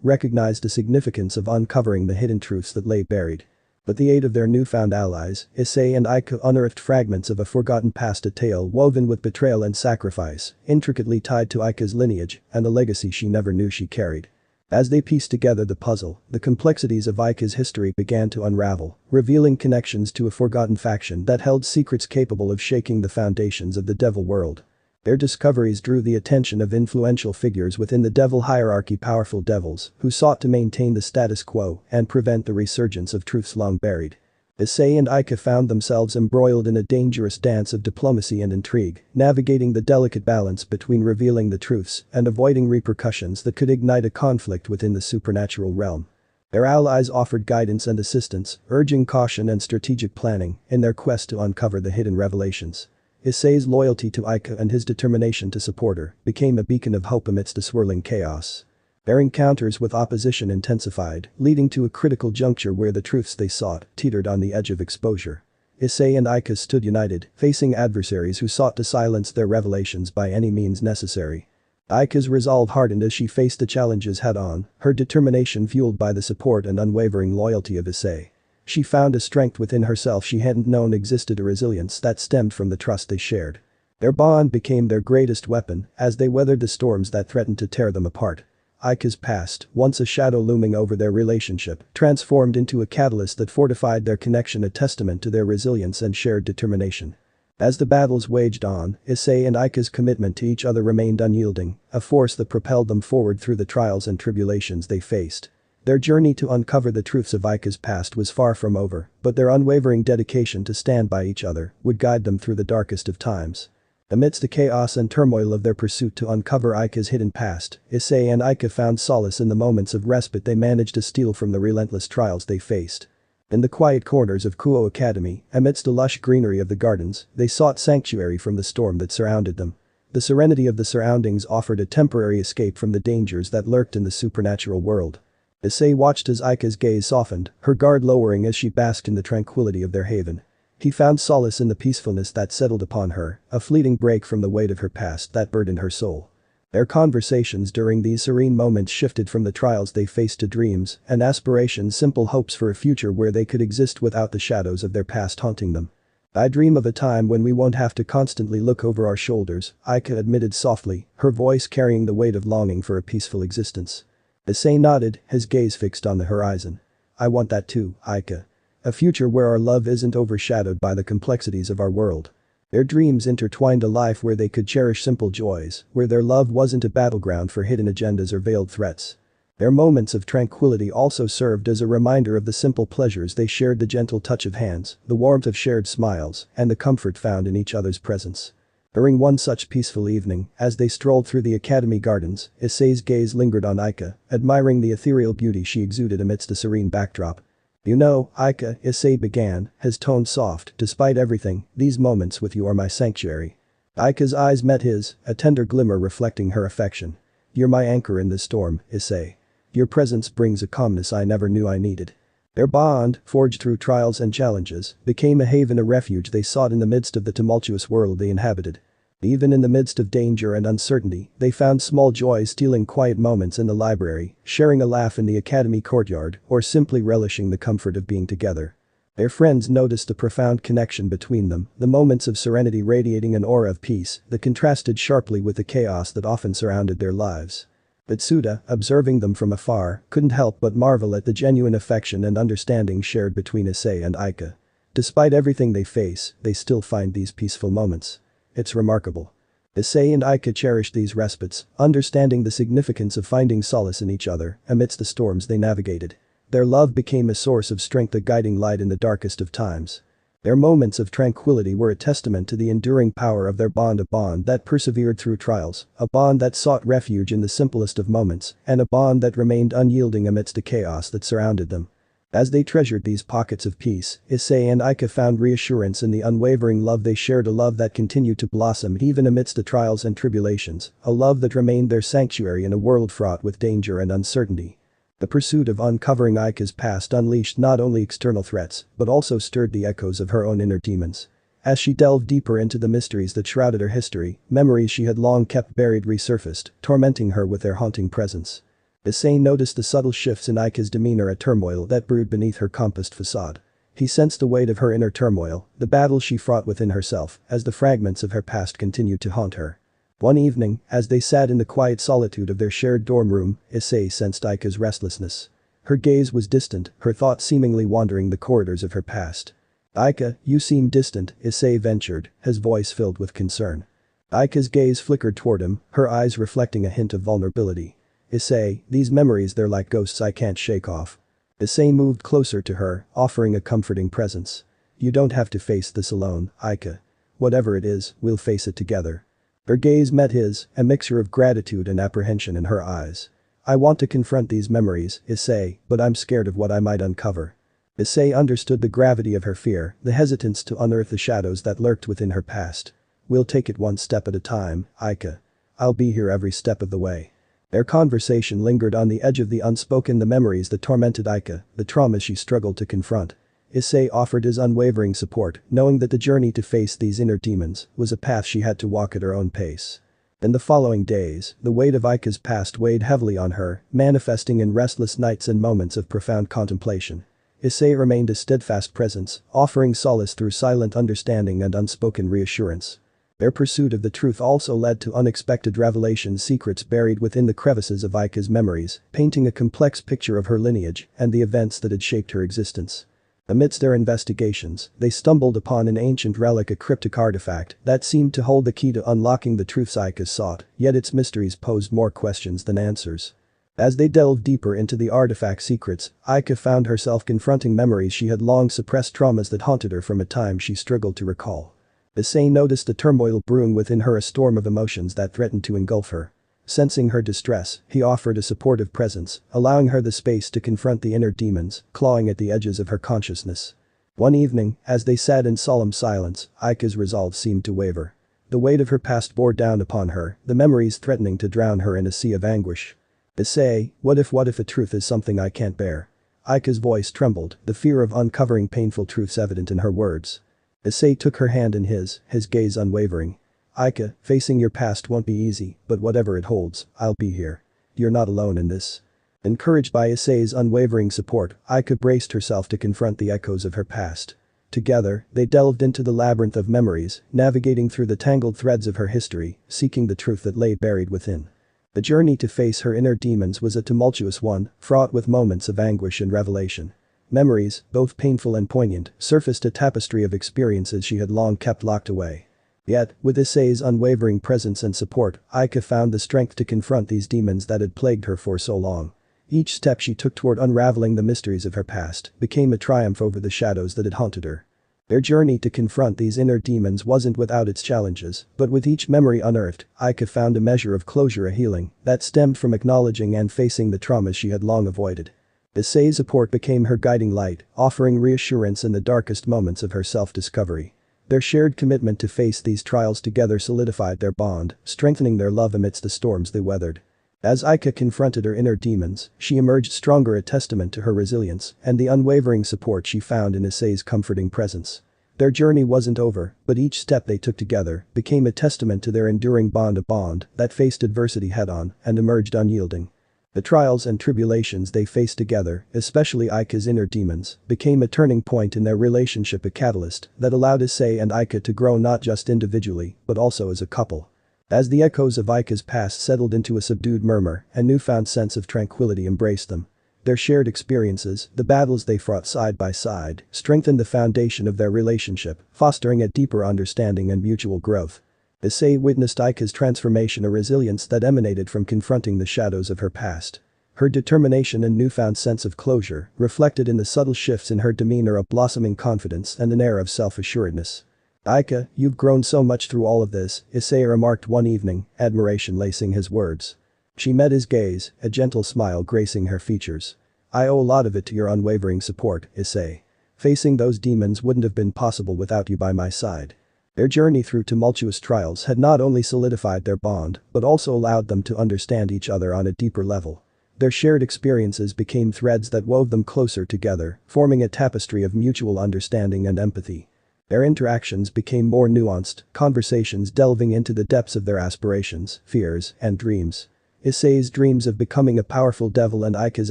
recognized the significance of uncovering the hidden truths that lay buried. With the aid of their newfound allies, Issei and Aika unearthed fragments of a forgotten past, a tale woven with betrayal and sacrifice, intricately tied to Aika's lineage and a legacy she never knew she carried. As they pieced together the puzzle, the complexities of Aika's history began to unravel, revealing connections to a forgotten faction that held secrets capable of shaking the foundations of the devil world. Their discoveries drew the attention of influential figures within the devil hierarchy, powerful devils who sought to maintain the status quo and prevent the resurgence of truths long buried. Issei and Aika found themselves embroiled in a dangerous dance of diplomacy and intrigue, navigating the delicate balance between revealing the truths and avoiding repercussions that could ignite a conflict within the supernatural realm. Their allies offered guidance and assistance, urging caution and strategic planning in their quest to uncover the hidden revelations. Issei's loyalty to Aika and his determination to support her became a beacon of hope amidst the swirling chaos. Their encounters with opposition intensified, leading to a critical juncture where the truths they sought teetered on the edge of exposure. Issei and Aika stood united, facing adversaries who sought to silence their revelations by any means necessary. Aika's resolve hardened as she faced the challenges head-on, her determination fueled by the support and unwavering loyalty of Issei. She found a strength within herself she hadn't known existed, a resilience that stemmed from the trust they shared. Their bond became their greatest weapon as they weathered the storms that threatened to tear them apart. Aika's past, once a shadow looming over their relationship, transformed into a catalyst that fortified their connection, a testament to their resilience and shared determination. As the battles waged on, Issei and Aika's commitment to each other remained unyielding, a force that propelled them forward through the trials and tribulations they faced. Their journey to uncover the truths of Aika's past was far from over, but their unwavering dedication to stand by each other would guide them through the darkest of times. Amidst the chaos and turmoil of their pursuit to uncover Aika's hidden past, Issei and Aika found solace in the moments of respite they managed to steal from the relentless trials they faced. In the quiet corners of Kuo Academy, amidst the lush greenery of the gardens, they sought sanctuary from the storm that surrounded them. The serenity of the surroundings offered a temporary escape from the dangers that lurked in the supernatural world. Issei watched as Aika's gaze softened, her guard lowering as she basked in the tranquility of their haven. He found solace in the peacefulness that settled upon her, a fleeting break from the weight of her past that burdened her soul. Their conversations during these serene moments shifted from the trials they faced to dreams and aspirations, simple hopes for a future where they could exist without the shadows of their past haunting them. "I dream of a time when we won't have to constantly look over our shoulders," Aika admitted softly, her voice carrying the weight of longing for a peaceful existence. Issei nodded, his gaze fixed on the horizon. "I want that too, Aika. A future where our love isn't overshadowed by the complexities of our world." Their dreams intertwined, a life where they could cherish simple joys, where their love wasn't a battleground for hidden agendas or veiled threats. Their moments of tranquility also served as a reminder of the simple pleasures they shared, the gentle touch of hands, the warmth of shared smiles, and the comfort found in each other's presence. During one such peaceful evening, as they strolled through the academy gardens, Issei's gaze lingered on Aika, admiring the ethereal beauty she exuded amidst a serene backdrop. "You know, Aika," Issei began, his tone soft, "despite everything, these moments with you are my sanctuary." Aika's eyes met his, a tender glimmer reflecting her affection. "You're my anchor in this storm, Issei. Your presence brings a calmness I never knew I needed." Their bond, forged through trials and challenges, became a haven, a refuge they sought in the midst of the tumultuous world they inhabited. Even in the midst of danger and uncertainty, they found small joys, stealing quiet moments in the library, sharing a laugh in the academy courtyard, or simply relishing the comfort of being together. Their friends noticed a profound connection between them, the moments of serenity radiating an aura of peace that contrasted sharply with the chaos that often surrounded their lives. Bitsuda, observing them from afar, couldn't help but marvel at the genuine affection and understanding shared between Issei and Aika. Despite everything they face, they still find these peaceful moments. It's remarkable. Issei and Aika cherished these respites, understanding the significance of finding solace in each other amidst the storms they navigated. Their love became a source of strength, a guiding light in the darkest of times. Their moments of tranquility were a testament to the enduring power of their bond, a bond that persevered through trials, a bond that sought refuge in the simplest of moments, and a bond that remained unyielding amidst the chaos that surrounded them. As they treasured these pockets of peace, Issei and Aika found reassurance in the unwavering love they shared, a love that continued to blossom even amidst the trials and tribulations, a love that remained their sanctuary in a world fraught with danger and uncertainty. The pursuit of uncovering Aika's past unleashed not only external threats, but also stirred the echoes of her own inner demons. As she delved deeper into the mysteries that shrouded her history, memories she had long kept buried resurfaced, tormenting her with their haunting presence. Issei noticed the subtle shifts in Aika's demeanor, a turmoil that brewed beneath her compassed facade. He sensed the weight of her inner turmoil, the battle she fought within herself, as the fragments of her past continued to haunt her. One evening, as they sat in the quiet solitude of their shared dorm room, Issei sensed Aika's restlessness. Her gaze was distant, her thoughts seemingly wandering the corridors of her past. "Aika, you seem distant," Issei ventured, his voice filled with concern. Aika's gaze flickered toward him, her eyes reflecting a hint of vulnerability. "Issei, these memories, they're like ghosts I can't shake off." Issei moved closer to her, offering a comforting presence. "You don't have to face this alone, Aika. Whatever it is, we'll face it together." Her gaze met his, a mixture of gratitude and apprehension in her eyes. "I want to confront these memories, Issei, but I'm scared of what I might uncover." Issei understood the gravity of her fear, the hesitance to unearth the shadows that lurked within her past. "We'll take it one step at a time, Aika. I'll be here every step of the way." Their conversation lingered on the edge of the unspoken, the memories that tormented Aika, the traumas she struggled to confront. Issei offered his unwavering support, knowing that the journey to face these inner demons was a path she had to walk at her own pace. In the following days, the weight of Aika's past weighed heavily on her, manifesting in restless nights and moments of profound contemplation. Issei remained a steadfast presence, offering solace through silent understanding and unspoken reassurance. Their pursuit of the truth also led to unexpected revelations, secrets buried within the crevices of Aika's memories, painting a complex picture of her lineage and the events that had shaped her existence. Amidst their investigations, they stumbled upon an ancient relic, a cryptic artifact that seemed to hold the key to unlocking the truths Aika sought, yet its mysteries posed more questions than answers. As they delved deeper into the artifact's secrets, Aika found herself confronting memories she had long suppressed, traumas that haunted her from a time she struggled to recall. Issei noticed the turmoil brewing within her, a storm of emotions that threatened to engulf her. Sensing her distress, he offered a supportive presence, allowing her the space to confront the inner demons clawing at the edges of her consciousness. One evening, as they sat in solemn silence, Aika's resolve seemed to waver. The weight of her past bore down upon her, the memories threatening to drown her in a sea of anguish. "Issei, what if the truth is something I can't bear?" Aika's voice trembled, the fear of uncovering painful truths evident in her words. Issei took her hand in his gaze unwavering. "Aika, facing your past won't be easy, but whatever it holds, I'll be here. You're not alone in this." Encouraged by Issei's unwavering support, Aika braced herself to confront the echoes of her past. Together, they delved into the labyrinth of memories, navigating through the tangled threads of her history, seeking the truth that lay buried within. The journey to face her inner demons was a tumultuous one, fraught with moments of anguish and revelation. Memories, both painful and poignant, surfaced, a tapestry of experiences she had long kept locked away. Yet, with Issei's unwavering presence and support, Aika found the strength to confront these demons that had plagued her for so long. Each step she took toward unraveling the mysteries of her past became a triumph over the shadows that had haunted her. Their journey to confront these inner demons wasn't without its challenges, but with each memory unearthed, Aika found a measure of closure, a healing that stemmed from acknowledging and facing the traumas she had long avoided. Issei's support became her guiding light, offering reassurance in the darkest moments of her self-discovery. Their shared commitment to face these trials together solidified their bond, strengthening their love amidst the storms they weathered. As Aika confronted her inner demons, she emerged stronger, a testament to her resilience and the unwavering support she found in Issei's comforting presence. Their journey wasn't over, but each step they took together became a testament to their enduring bond, a bond that faced adversity head-on and emerged unyielding. The trials and tribulations they faced together, especially Aika's inner demons, became a turning point in their relationship, a catalyst that allowed Issei and Aika to grow not just individually, but also as a couple. As the echoes of Aika's past settled into a subdued murmur, a newfound sense of tranquility embraced them. Their shared experiences, the battles they fought side by side, strengthened the foundation of their relationship, fostering a deeper understanding and mutual growth. Issei witnessed Aika's transformation, a resilience that emanated from confronting the shadows of her past. Her determination and newfound sense of closure reflected in the subtle shifts in her demeanor, a blossoming confidence and an air of self-assuredness. "Aika, you've grown so much through all of this," Issei remarked one evening, admiration lacing his words. She met his gaze, a gentle smile gracing her features. "I owe a lot of it to your unwavering support, Issei. Facing those demons wouldn't have been possible without you by my side." Their journey through tumultuous trials had not only solidified their bond, but also allowed them to understand each other on a deeper level. Their shared experiences became threads that wove them closer together, forming a tapestry of mutual understanding and empathy. Their interactions became more nuanced, conversations delving into the depths of their aspirations, fears, and dreams. Issei's dreams of becoming a powerful devil and Aika's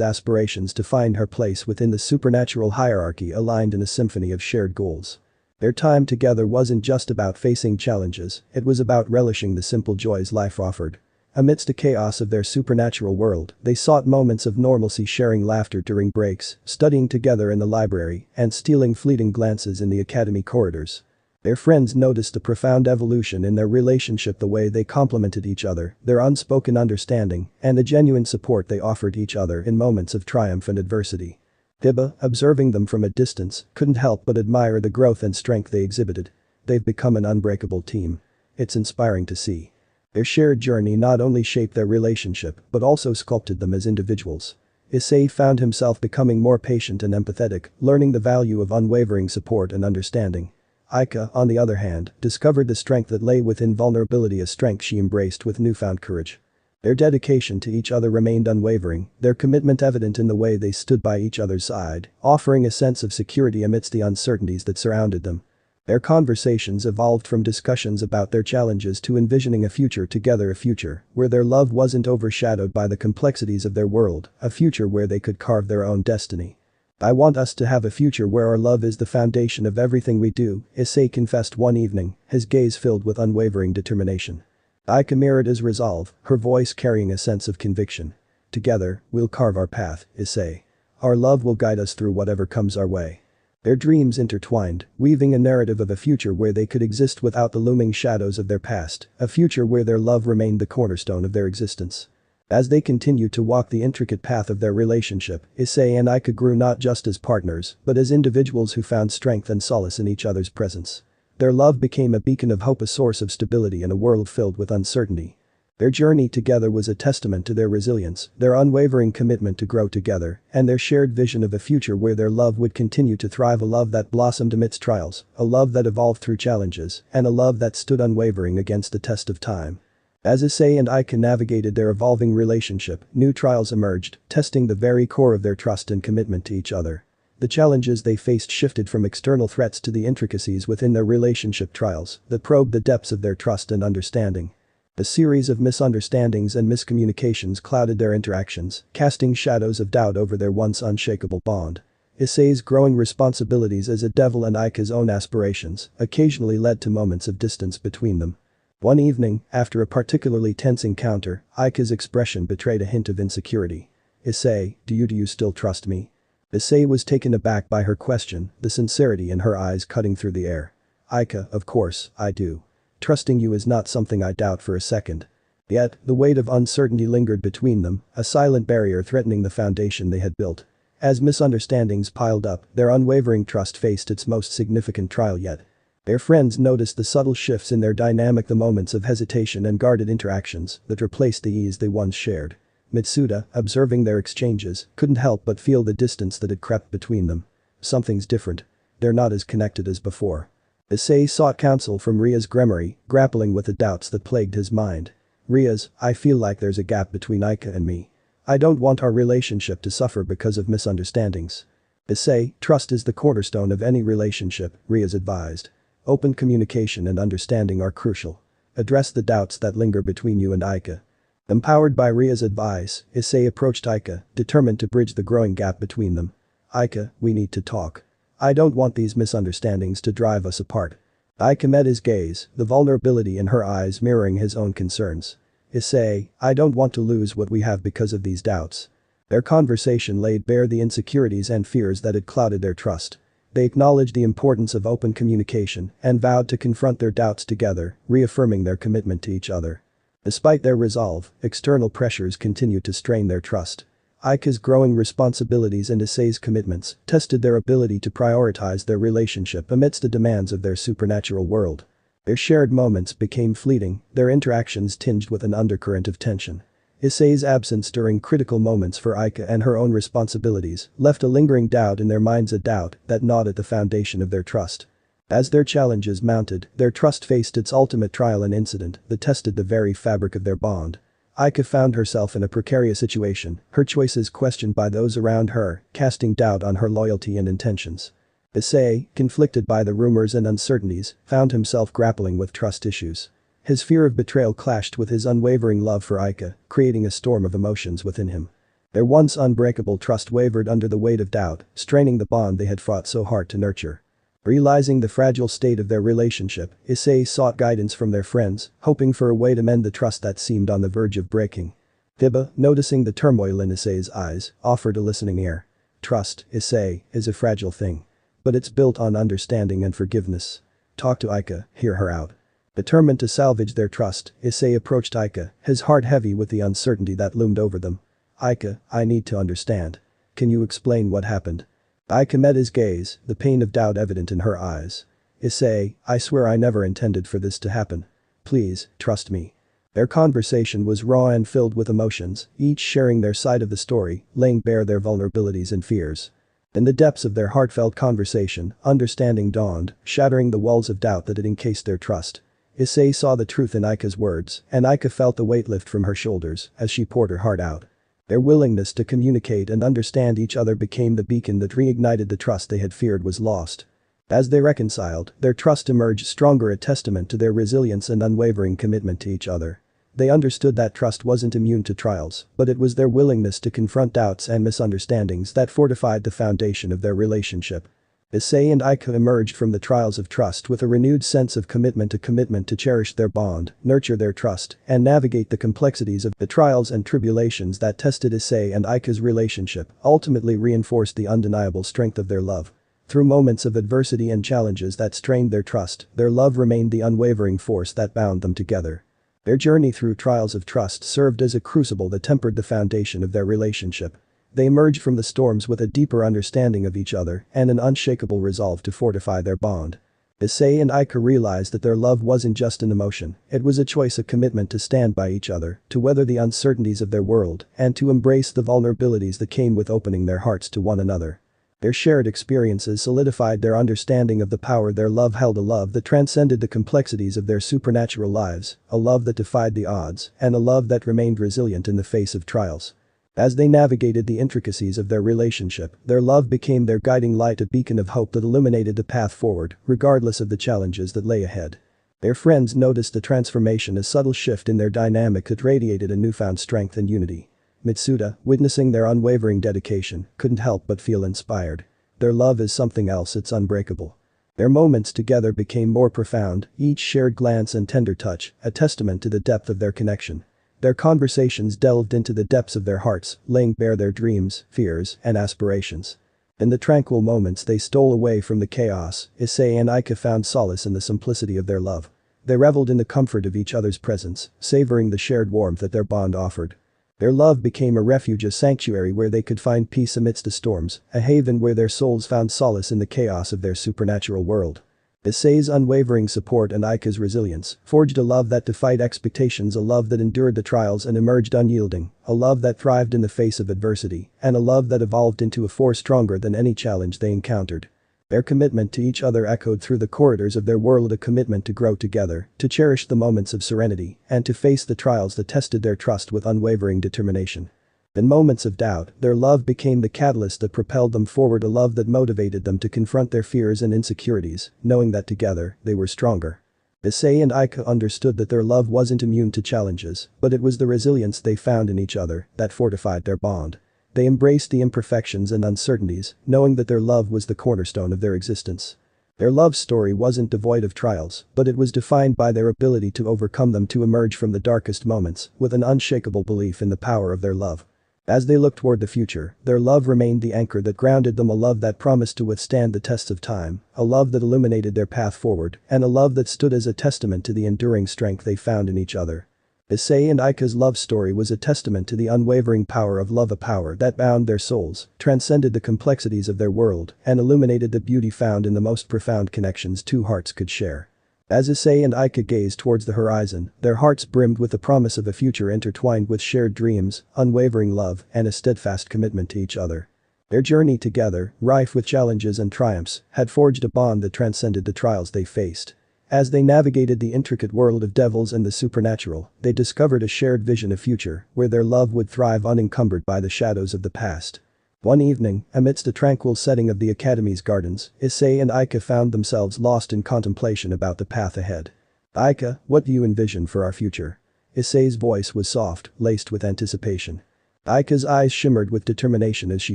aspirations to find her place within the supernatural hierarchy aligned in a symphony of shared goals. Their time together wasn't just about facing challenges, it was about relishing the simple joys life offered. Amidst the chaos of their supernatural world, they sought moments of normalcy, sharing laughter during breaks, studying together in the library, and stealing fleeting glances in the academy corridors. Their friends noticed the profound evolution in their relationship, the way they complemented each other, their unspoken understanding, and the genuine support they offered each other in moments of triumph and adversity. Hiba, observing them from a distance, couldn't help but admire the growth and strength they exhibited. They've become an unbreakable team. It's inspiring to see. Their shared journey not only shaped their relationship but also sculpted them as individuals. Issei found himself becoming more patient and empathetic, learning the value of unwavering support and understanding. Aika, on the other hand, discovered the strength that lay within vulnerability, a strength she embraced with newfound courage. Their dedication to each other remained unwavering, their commitment evident in the way they stood by each other's side, offering a sense of security amidst the uncertainties that surrounded them. Their conversations evolved from discussions about their challenges to envisioning a future together, a future where their love wasn't overshadowed by the complexities of their world, a future where they could carve their own destiny. "I want us to have a future where our love is the foundation of everything we do," Issei confessed one evening, his gaze filled with unwavering determination. Aika mirrored his resolve, her voice carrying a sense of conviction. "Together, we'll carve our path, Issei. Our love will guide us through whatever comes our way." Their dreams intertwined, weaving a narrative of a future where they could exist without the looming shadows of their past, a future where their love remained the cornerstone of their existence. As they continued to walk the intricate path of their relationship, Issei and Aika grew not just as partners, but as individuals who found strength and solace in each other's presence. Their love became a beacon of hope, a source of stability in a world filled with uncertainty. Their journey together was a testament to their resilience, their unwavering commitment to grow together, and their shared vision of a future where their love would continue to thrive, a love that blossomed amidst trials, a love that evolved through challenges, and a love that stood unwavering against the test of time. As Issei and Aika navigated their evolving relationship, new trials emerged, testing the very core of their trust and commitment to each other. The challenges they faced shifted from external threats to the intricacies within their relationship, trials that probed the depths of their trust and understanding. A series of misunderstandings and miscommunications clouded their interactions, casting shadows of doubt over their once unshakable bond. Issei's growing responsibilities as a devil and Aika's own aspirations occasionally led to moments of distance between them. One evening, after a particularly tense encounter, Aika's expression betrayed a hint of insecurity. "Issei, do you still trust me?" Issei was taken aback by her question, the sincerity in her eyes cutting through the air. "Aika, of course, I do. Trusting you is not something I doubt for a second." Yet, the weight of uncertainty lingered between them, a silent barrier threatening the foundation they had built. As misunderstandings piled up, their unwavering trust faced its most significant trial yet. Their friends noticed the subtle shifts in their dynamic, the moments of hesitation and guarded interactions that replaced the ease they once shared. Mitsuda, observing their exchanges, couldn't help but feel the distance that had crept between them. "Something's different. They're not as connected as before." Issei sought counsel from Ria's grimoire, grappling with the doubts that plagued his mind. "Ria's, I feel like there's a gap between Aika and me. I don't want our relationship to suffer because of misunderstandings." "Issei, trust is the cornerstone of any relationship," Ria's advised. "Open communication and understanding are crucial. Address the doubts that linger between you and Aika." Empowered by Ria's advice, Issei approached Aika, determined to bridge the growing gap between them. "Aika, we need to talk. I don't want these misunderstandings to drive us apart." Aika met his gaze, the vulnerability in her eyes mirroring his own concerns. "Issei, I don't want to lose what we have because of these doubts." Their conversation laid bare the insecurities and fears that had clouded their trust. They acknowledged the importance of open communication and vowed to confront their doubts together, reaffirming their commitment to each other. Despite their resolve, external pressures continued to strain their trust. Aika's growing responsibilities and Issei's commitments tested their ability to prioritize their relationship amidst the demands of their supernatural world. Their shared moments became fleeting, their interactions tinged with an undercurrent of tension. Issei's absence during critical moments for Aika and her own responsibilities left a lingering doubt in their minds, a doubt that gnawed at the foundation of their trust. As their challenges mounted, their trust faced its ultimate trial, an incident that tested the very fabric of their bond. Aika found herself in a precarious situation, her choices questioned by those around her, casting doubt on her loyalty and intentions. Issei, conflicted by the rumors and uncertainties, found himself grappling with trust issues. His fear of betrayal clashed with his unwavering love for Aika, creating a storm of emotions within him. Their once unbreakable trust wavered under the weight of doubt, straining the bond they had fought so hard to nurture. Realizing the fragile state of their relationship, Issei sought guidance from their friends, hoping for a way to mend the trust that seemed on the verge of breaking. Hiba, noticing the turmoil in Issei's eyes, offered a listening ear. Trust, Issei, is a fragile thing. But it's built on understanding and forgiveness. Talk to Aika, hear her out. Determined to salvage their trust, Issei approached Aika, his heart heavy with the uncertainty that loomed over them. Aika, I need to understand. Can you explain what happened? Aika met his gaze, the pain of doubt evident in her eyes. Issei, I swear I never intended for this to happen. Please, trust me. Their conversation was raw and filled with emotions, each sharing their side of the story, laying bare their vulnerabilities and fears. In the depths of their heartfelt conversation, understanding dawned, shattering the walls of doubt that had encased their trust. Issei saw the truth in Aika's words, and Aika felt the weight lift from her shoulders as she poured her heart out. Their willingness to communicate and understand each other became the beacon that reignited the trust they had feared was lost. As they reconciled, their trust emerged stronger, a testament to their resilience and unwavering commitment to each other. They understood that trust wasn't immune to trials, but it was their willingness to confront doubts and misunderstandings that fortified the foundation of their relationship. Issei and Aika emerged from the trials of trust with a renewed sense of commitment to cherish their bond, nurture their trust, and navigate the complexities of the trials and tribulations that tested Issei and Aika's relationship, ultimately reinforced the undeniable strength of their love. Through moments of adversity and challenges that strained their trust, their love remained the unwavering force that bound them together. Their journey through trials of trust served as a crucible that tempered the foundation of their relationship. They emerged from the storms with a deeper understanding of each other and an unshakable resolve to fortify their bond. Issei and Aika realized that their love wasn't just an emotion, it was a choice, a commitment to stand by each other, to weather the uncertainties of their world, and to embrace the vulnerabilities that came with opening their hearts to one another. Their shared experiences solidified their understanding of the power their love held, a love that transcended the complexities of their supernatural lives, a love that defied the odds, and a love that remained resilient in the face of trials. As they navigated the intricacies of their relationship, their love became their guiding light, a beacon of hope that illuminated the path forward, regardless of the challenges that lay ahead. Their friends noticed the transformation, a subtle shift in their dynamic that radiated a newfound strength and unity. Mitsuda, witnessing their unwavering dedication, couldn't help but feel inspired. Their love is something else, it's unbreakable. Their moments together became more profound, each shared glance and tender touch, a testament to the depth of their connection. Their conversations delved into the depths of their hearts, laying bare their dreams, fears, and aspirations. In the tranquil moments they stole away from the chaos, Issei and Aika found solace in the simplicity of their love. They reveled in the comfort of each other's presence, savoring the shared warmth that their bond offered. Their love became a refuge, a sanctuary where they could find peace amidst the storms, a haven where their souls found solace in the chaos of their supernatural world. Issei's unwavering support and Aika's resilience forged a love that defied expectations, a love that endured the trials and emerged unyielding, a love that thrived in the face of adversity, and a love that evolved into a force stronger than any challenge they encountered. Their commitment to each other echoed through the corridors of their world, a commitment to grow together, to cherish the moments of serenity, and to face the trials that tested their trust with unwavering determination. In moments of doubt, their love became the catalyst that propelled them forward, a love that motivated them to confront their fears and insecurities, knowing that together, they were stronger. Issei and Aika understood that their love wasn't immune to challenges, but it was the resilience they found in each other that fortified their bond. They embraced the imperfections and uncertainties, knowing that their love was the cornerstone of their existence. Their love story wasn't devoid of trials, but it was defined by their ability to overcome them, to emerge from the darkest moments with an unshakable belief in the power of their love. As they looked toward the future, their love remained the anchor that grounded them, a love that promised to withstand the tests of time, a love that illuminated their path forward, and a love that stood as a testament to the enduring strength they found in each other. Issei and Aika's love story was a testament to the unwavering power of love, a power that bound their souls, transcended the complexities of their world, and illuminated the beauty found in the most profound connections two hearts could share. As Issei and Aika gazed towards the horizon, their hearts brimmed with the promise of a future intertwined with shared dreams, unwavering love, and a steadfast commitment to each other. Their journey together, rife with challenges and triumphs, had forged a bond that transcended the trials they faced. As they navigated the intricate world of devils and the supernatural, they discovered a shared vision of future where their love would thrive unencumbered by the shadows of the past. One evening, amidst the tranquil setting of the Academy's gardens, Issei and Aika found themselves lost in contemplation about the path ahead. "Aika, what do you envision for our future?" Issei's voice was soft, laced with anticipation. Aika's eyes shimmered with determination as she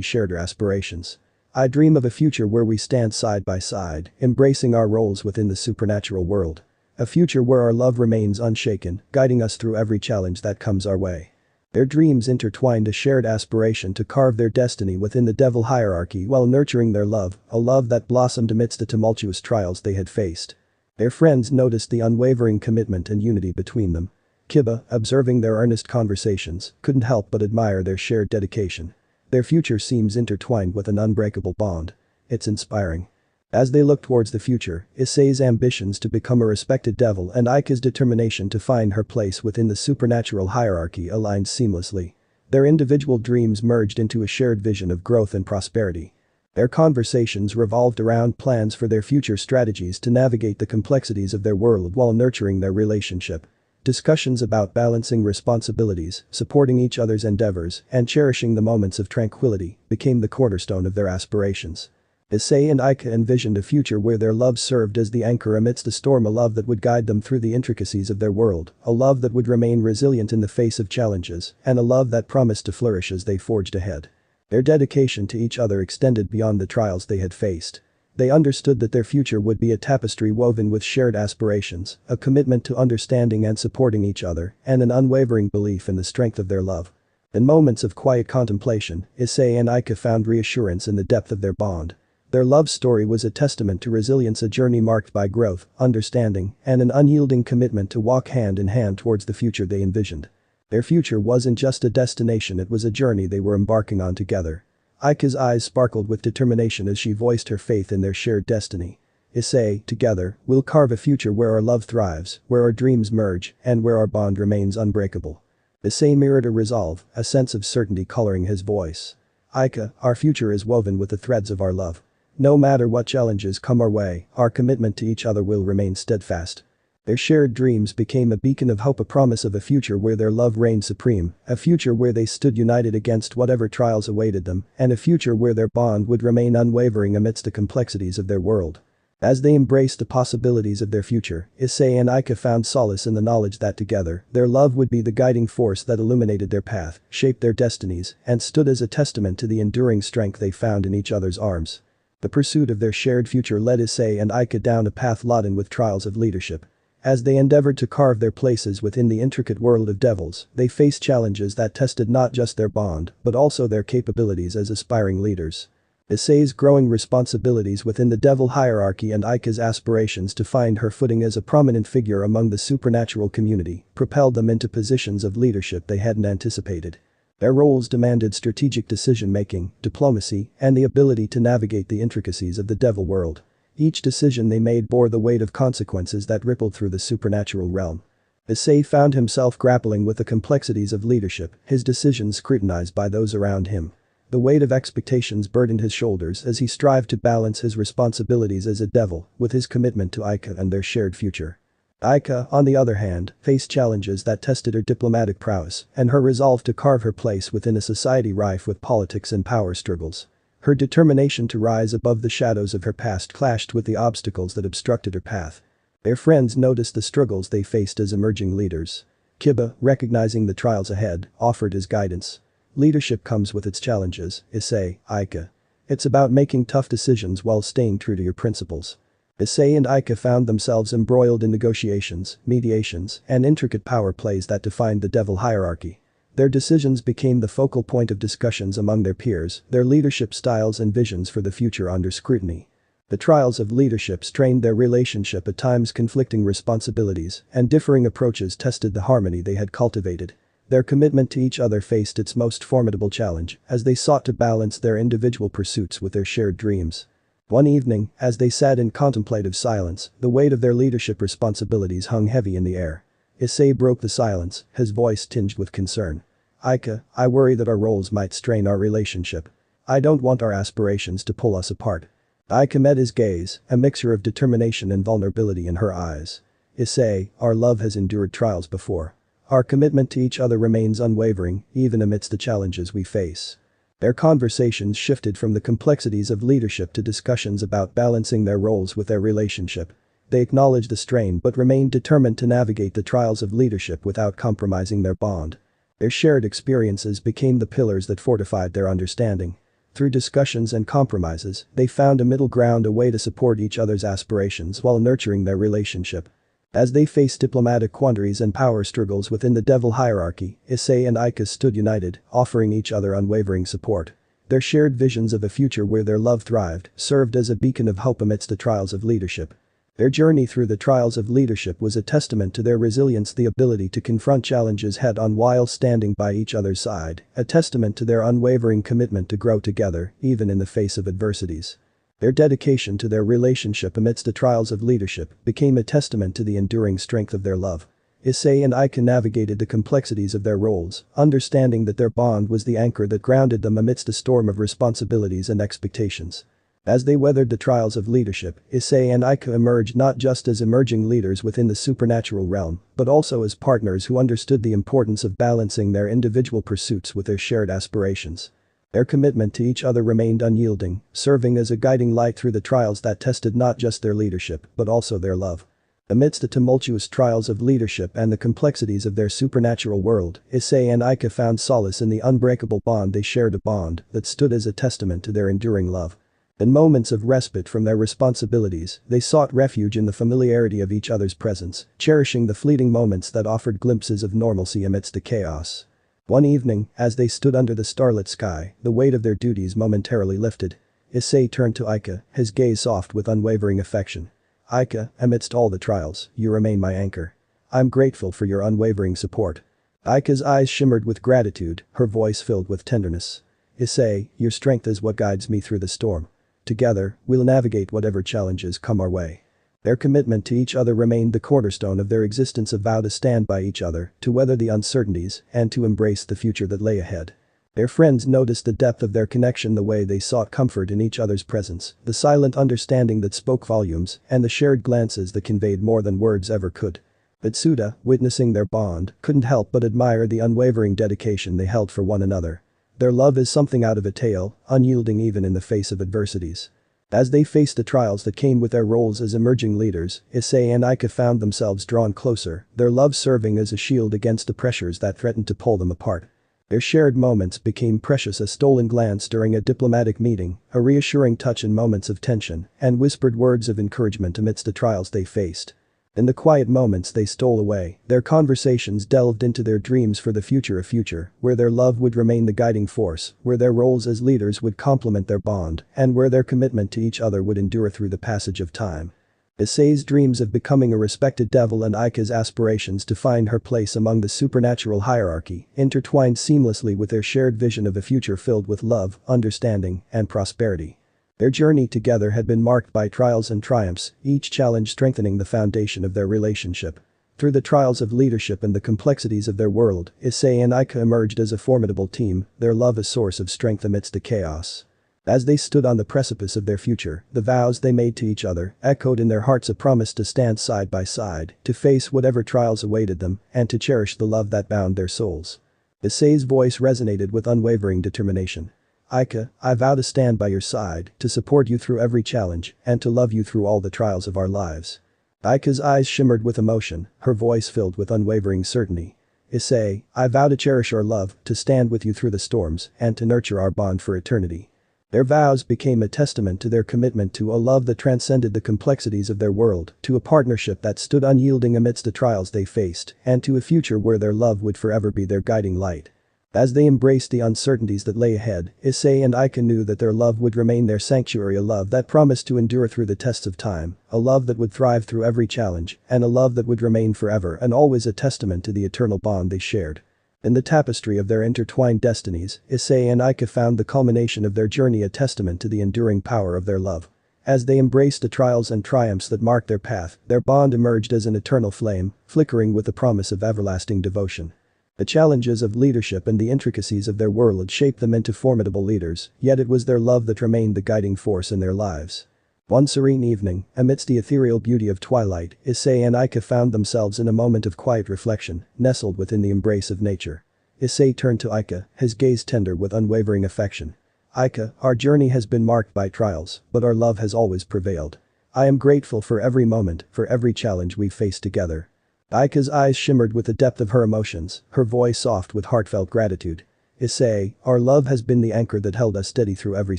shared her aspirations. "I dream of a future where we stand side by side, embracing our roles within the supernatural world. A future where our love remains unshaken, guiding us through every challenge that comes our way." Their dreams intertwined, a shared aspiration to carve their destiny within the devil hierarchy while nurturing their love, a love that blossomed amidst the tumultuous trials they had faced. Their friends noticed the unwavering commitment and unity between them. Kiba, observing their earnest conversations, couldn't help but admire their shared dedication. Their future seems intertwined with an unbreakable bond. It's inspiring. As they looked towards the future, Issei's ambitions to become a respected devil and Aika's determination to find her place within the supernatural hierarchy aligned seamlessly. Their individual dreams merged into a shared vision of growth and prosperity. Their conversations revolved around plans for their future strategies to navigate the complexities of their world while nurturing their relationship. Discussions about balancing responsibilities, supporting each other's endeavors, and cherishing the moments of tranquility became the cornerstone of their aspirations. Issei and Aika envisioned a future where their love served as the anchor amidst the storm, a love that would guide them through the intricacies of their world, a love that would remain resilient in the face of challenges, and a love that promised to flourish as they forged ahead. Their dedication to each other extended beyond the trials they had faced. They understood that their future would be a tapestry woven with shared aspirations, a commitment to understanding and supporting each other, and an unwavering belief in the strength of their love. In moments of quiet contemplation, Issei and Aika found reassurance in the depth of their bond. Their love story was a testament to resilience, a journey marked by growth, understanding, and an unyielding commitment to walk hand in hand towards the future they envisioned. Their future wasn't just a destination, it was a journey they were embarking on together. Aika's eyes sparkled with determination as she voiced her faith in their shared destiny. "Issei, together, we'll carve a future where our love thrives, where our dreams merge, and where our bond remains unbreakable." Issei mirrored a resolve, a sense of certainty coloring his voice. "Aika, our future is woven with the threads of our love. No matter what challenges come our way, our commitment to each other will remain steadfast." Their shared dreams became a beacon of hope, a promise of a future where their love reigned supreme, a future where they stood united against whatever trials awaited them, and a future where their bond would remain unwavering amidst the complexities of their world. As they embraced the possibilities of their future, Issei and Aika found solace in the knowledge that together, their love would be the guiding force that illuminated their path, shaped their destinies, and stood as a testament to the enduring strength they found in each other's arms. The pursuit of their shared future led Issei and Aika down a path laden with trials of leadership. As they endeavored to carve their places within the intricate world of devils, they faced challenges that tested not just their bond, but also their capabilities as aspiring leaders. Issei's growing responsibilities within the devil hierarchy and Aika's aspirations to find her footing as a prominent figure among the supernatural community propelled them into positions of leadership they hadn't anticipated. Their roles demanded strategic decision-making, diplomacy, and the ability to navigate the intricacies of the devil world. Each decision they made bore the weight of consequences that rippled through the supernatural realm. Issei found himself grappling with the complexities of leadership, his decisions scrutinized by those around him. The weight of expectations burdened his shoulders as he strived to balance his responsibilities as a devil with his commitment to Aika and their shared future. Aika, on the other hand, faced challenges that tested her diplomatic prowess and her resolve to carve her place within a society rife with politics and power struggles. Her determination to rise above the shadows of her past clashed with the obstacles that obstructed her path. Their friends noticed the struggles they faced as emerging leaders. Kiba, recognizing the trials ahead, offered his guidance. "Leadership comes with its challenges, Issei, Aika. It's about making tough decisions while staying true to your principles." Issei and Aika found themselves embroiled in negotiations, mediations, and intricate power plays that defined the devil hierarchy. Their decisions became the focal point of discussions among their peers, their leadership styles and visions for the future under scrutiny. The trials of leadership strained their relationship, at times conflicting responsibilities and differing approaches tested the harmony they had cultivated. Their commitment to each other faced its most formidable challenge as they sought to balance their individual pursuits with their shared dreams. One evening, as they sat in contemplative silence, the weight of their leadership responsibilities hung heavy in the air. Issei broke the silence, his voice tinged with concern. "Aika, I worry that our roles might strain our relationship. I don't want our aspirations to pull us apart." Aika met his gaze, a mixture of determination and vulnerability in her eyes. "Issei, our love has endured trials before. Our commitment to each other remains unwavering, even amidst the challenges we face." Their conversations shifted from the complexities of leadership to discussions about balancing their roles with their relationship. They acknowledged the strain but remained determined to navigate the trials of leadership without compromising their bond. Their shared experiences became the pillars that fortified their understanding. Through discussions and compromises, they found a middle ground, a way to support each other's aspirations while nurturing their relationship. As they faced diplomatic quandaries and power struggles within the devil hierarchy, Issei and Aika stood united, offering each other unwavering support. Their shared visions of a future where their love thrived served as a beacon of hope amidst the trials of leadership. Their journey through the trials of leadership was a testament to their resilience, the ability to confront challenges head-on while standing by each other's side, a testament to their unwavering commitment to grow together, even in the face of adversities. Their dedication to their relationship amidst the trials of leadership became a testament to the enduring strength of their love. Issei and Aika navigated the complexities of their roles, understanding that their bond was the anchor that grounded them amidst a storm of responsibilities and expectations. As they weathered the trials of leadership, Issei and Aika emerged not just as emerging leaders within the supernatural realm, but also as partners who understood the importance of balancing their individual pursuits with their shared aspirations. Their commitment to each other remained unyielding, serving as a guiding light through the trials that tested not just their leadership, but also their love. Amidst the tumultuous trials of leadership and the complexities of their supernatural world, Issei and Aika found solace in the unbreakable bond they shared, a bond that stood as a testament to their enduring love. In moments of respite from their responsibilities, they sought refuge in the familiarity of each other's presence, cherishing the fleeting moments that offered glimpses of normalcy amidst the chaos. One evening, as they stood under the starlit sky, the weight of their duties momentarily lifted. Issei turned to Aika, his gaze soft with unwavering affection. "Aika, amidst all the trials, you remain my anchor. I'm grateful for your unwavering support." Aika's eyes shimmered with gratitude, her voice filled with tenderness. "Issei, your strength is what guides me through the storm. Together, we'll navigate whatever challenges come our way." Their commitment to each other remained the cornerstone of their existence, a vow to stand by each other, to weather the uncertainties, and to embrace the future that lay ahead. Their friends noticed the depth of their connection, the way they sought comfort in each other's presence, the silent understanding that spoke volumes, and the shared glances that conveyed more than words ever could. Itsuda, witnessing their bond, couldn't help but admire the unwavering dedication they held for one another. Their love is something out of a tale, unyielding even in the face of adversities. As they faced the trials that came with their roles as emerging leaders, Issei and Aika found themselves drawn closer, their love serving as a shield against the pressures that threatened to pull them apart. Their shared moments became precious, a stolen glance during a diplomatic meeting, a reassuring touch in moments of tension, and whispered words of encouragement amidst the trials they faced. In the quiet moments they stole away, their conversations delved into their dreams for the future, a future where their love would remain the guiding force, where their roles as leaders would complement their bond, and where their commitment to each other would endure through the passage of time. Issei's dreams of becoming a respected devil and Aika's aspirations to find her place among the supernatural hierarchy intertwined seamlessly with their shared vision of a future filled with love, understanding, and prosperity. Their journey together had been marked by trials and triumphs, each challenge strengthening the foundation of their relationship. Through the trials of leadership and the complexities of their world, Issei and Aika emerged as a formidable team, their love a source of strength amidst the chaos. As they stood on the precipice of their future, the vows they made to each other echoed in their hearts, a promise to stand side by side, to face whatever trials awaited them, and to cherish the love that bound their souls. Issei's voice resonated with unwavering determination. "Aika, I vow to stand by your side, to support you through every challenge, and to love you through all the trials of our lives." Aika's eyes shimmered with emotion, her voice filled with unwavering certainty. "Issei, I vow to cherish our love, to stand with you through the storms, and to nurture our bond for eternity." Their vows became a testament to their commitment to a love that transcended the complexities of their world, to a partnership that stood unyielding amidst the trials they faced, and to a future where their love would forever be their guiding light. As they embraced the uncertainties that lay ahead, Issei and Aika knew that their love would remain their sanctuary, a love that promised to endure through the tests of time, a love that would thrive through every challenge, and a love that would remain forever and always a testament to the eternal bond they shared. In the tapestry of their intertwined destinies, Issei and Aika found the culmination of their journey a testament to the enduring power of their love. As they embraced the trials and triumphs that marked their path, their bond emerged as an eternal flame, flickering with the promise of everlasting devotion. The challenges of leadership and the intricacies of their world shaped them into formidable leaders, yet it was their love that remained the guiding force in their lives. One serene evening, amidst the ethereal beauty of twilight, Issei and Aika found themselves in a moment of quiet reflection, nestled within the embrace of nature. Issei turned to Aika, his gaze tender with unwavering affection. "Aika, our journey has been marked by trials, but our love has always prevailed. I am grateful for every moment, for every challenge we've faced together." Aika's eyes shimmered with the depth of her emotions, her voice soft with heartfelt gratitude. "Issei, our love has been the anchor that held us steady through every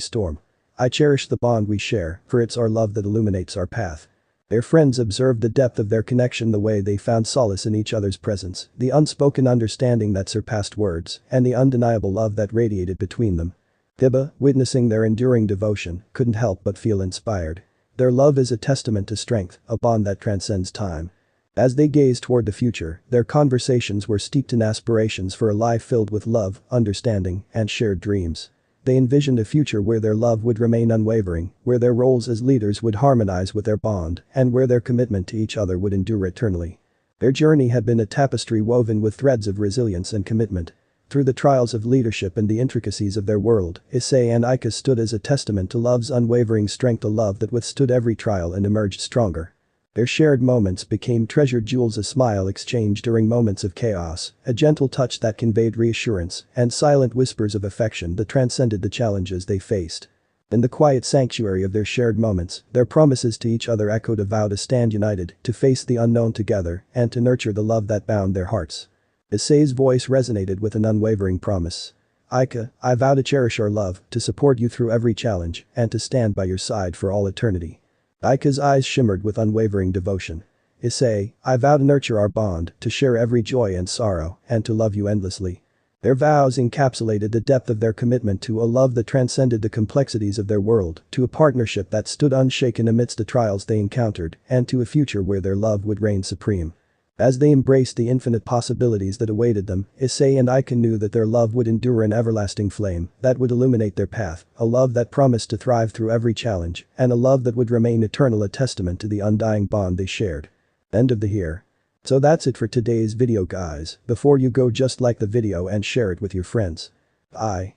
storm. I cherish the bond we share, for it's our love that illuminates our path." Their friends observed the depth of their connection, the way they found solace in each other's presence, the unspoken understanding that surpassed words, and the undeniable love that radiated between them. Thiba, witnessing their enduring devotion, couldn't help but feel inspired. Their love is a testament to strength, a bond that transcends time. As they gazed toward the future, their conversations were steeped in aspirations for a life filled with love, understanding, and shared dreams. They envisioned a future where their love would remain unwavering, where their roles as leaders would harmonize with their bond, and where their commitment to each other would endure eternally. Their journey had been a tapestry woven with threads of resilience and commitment. Through the trials of leadership and the intricacies of their world, Issei and Aika stood as a testament to love's unwavering strength, a love that withstood every trial and emerged stronger. Their shared moments became treasured jewels, a smile exchanged during moments of chaos, a gentle touch that conveyed reassurance, and silent whispers of affection that transcended the challenges they faced. In the quiet sanctuary of their shared moments, their promises to each other echoed a vow to stand united, to face the unknown together, and to nurture the love that bound their hearts. Issei's voice resonated with an unwavering promise. "Aika, I vow to cherish our love, to support you through every challenge, and to stand by your side for all eternity." Aika's eyes shimmered with unwavering devotion. "Issei, I vow to nurture our bond, to share every joy and sorrow, and to love you endlessly." Their vows encapsulated the depth of their commitment to a love that transcended the complexities of their world, to a partnership that stood unshaken amidst the trials they encountered, and to a future where their love would reign supreme. As they embraced the infinite possibilities that awaited them, Issei and Aika knew that their love would endure an everlasting flame that would illuminate their path, a love that promised to thrive through every challenge, and a love that would remain eternal, a testament to the undying bond they shared. End of the here. So that's it for today's video, guys. Before you go, just like the video and share it with your friends. Bye.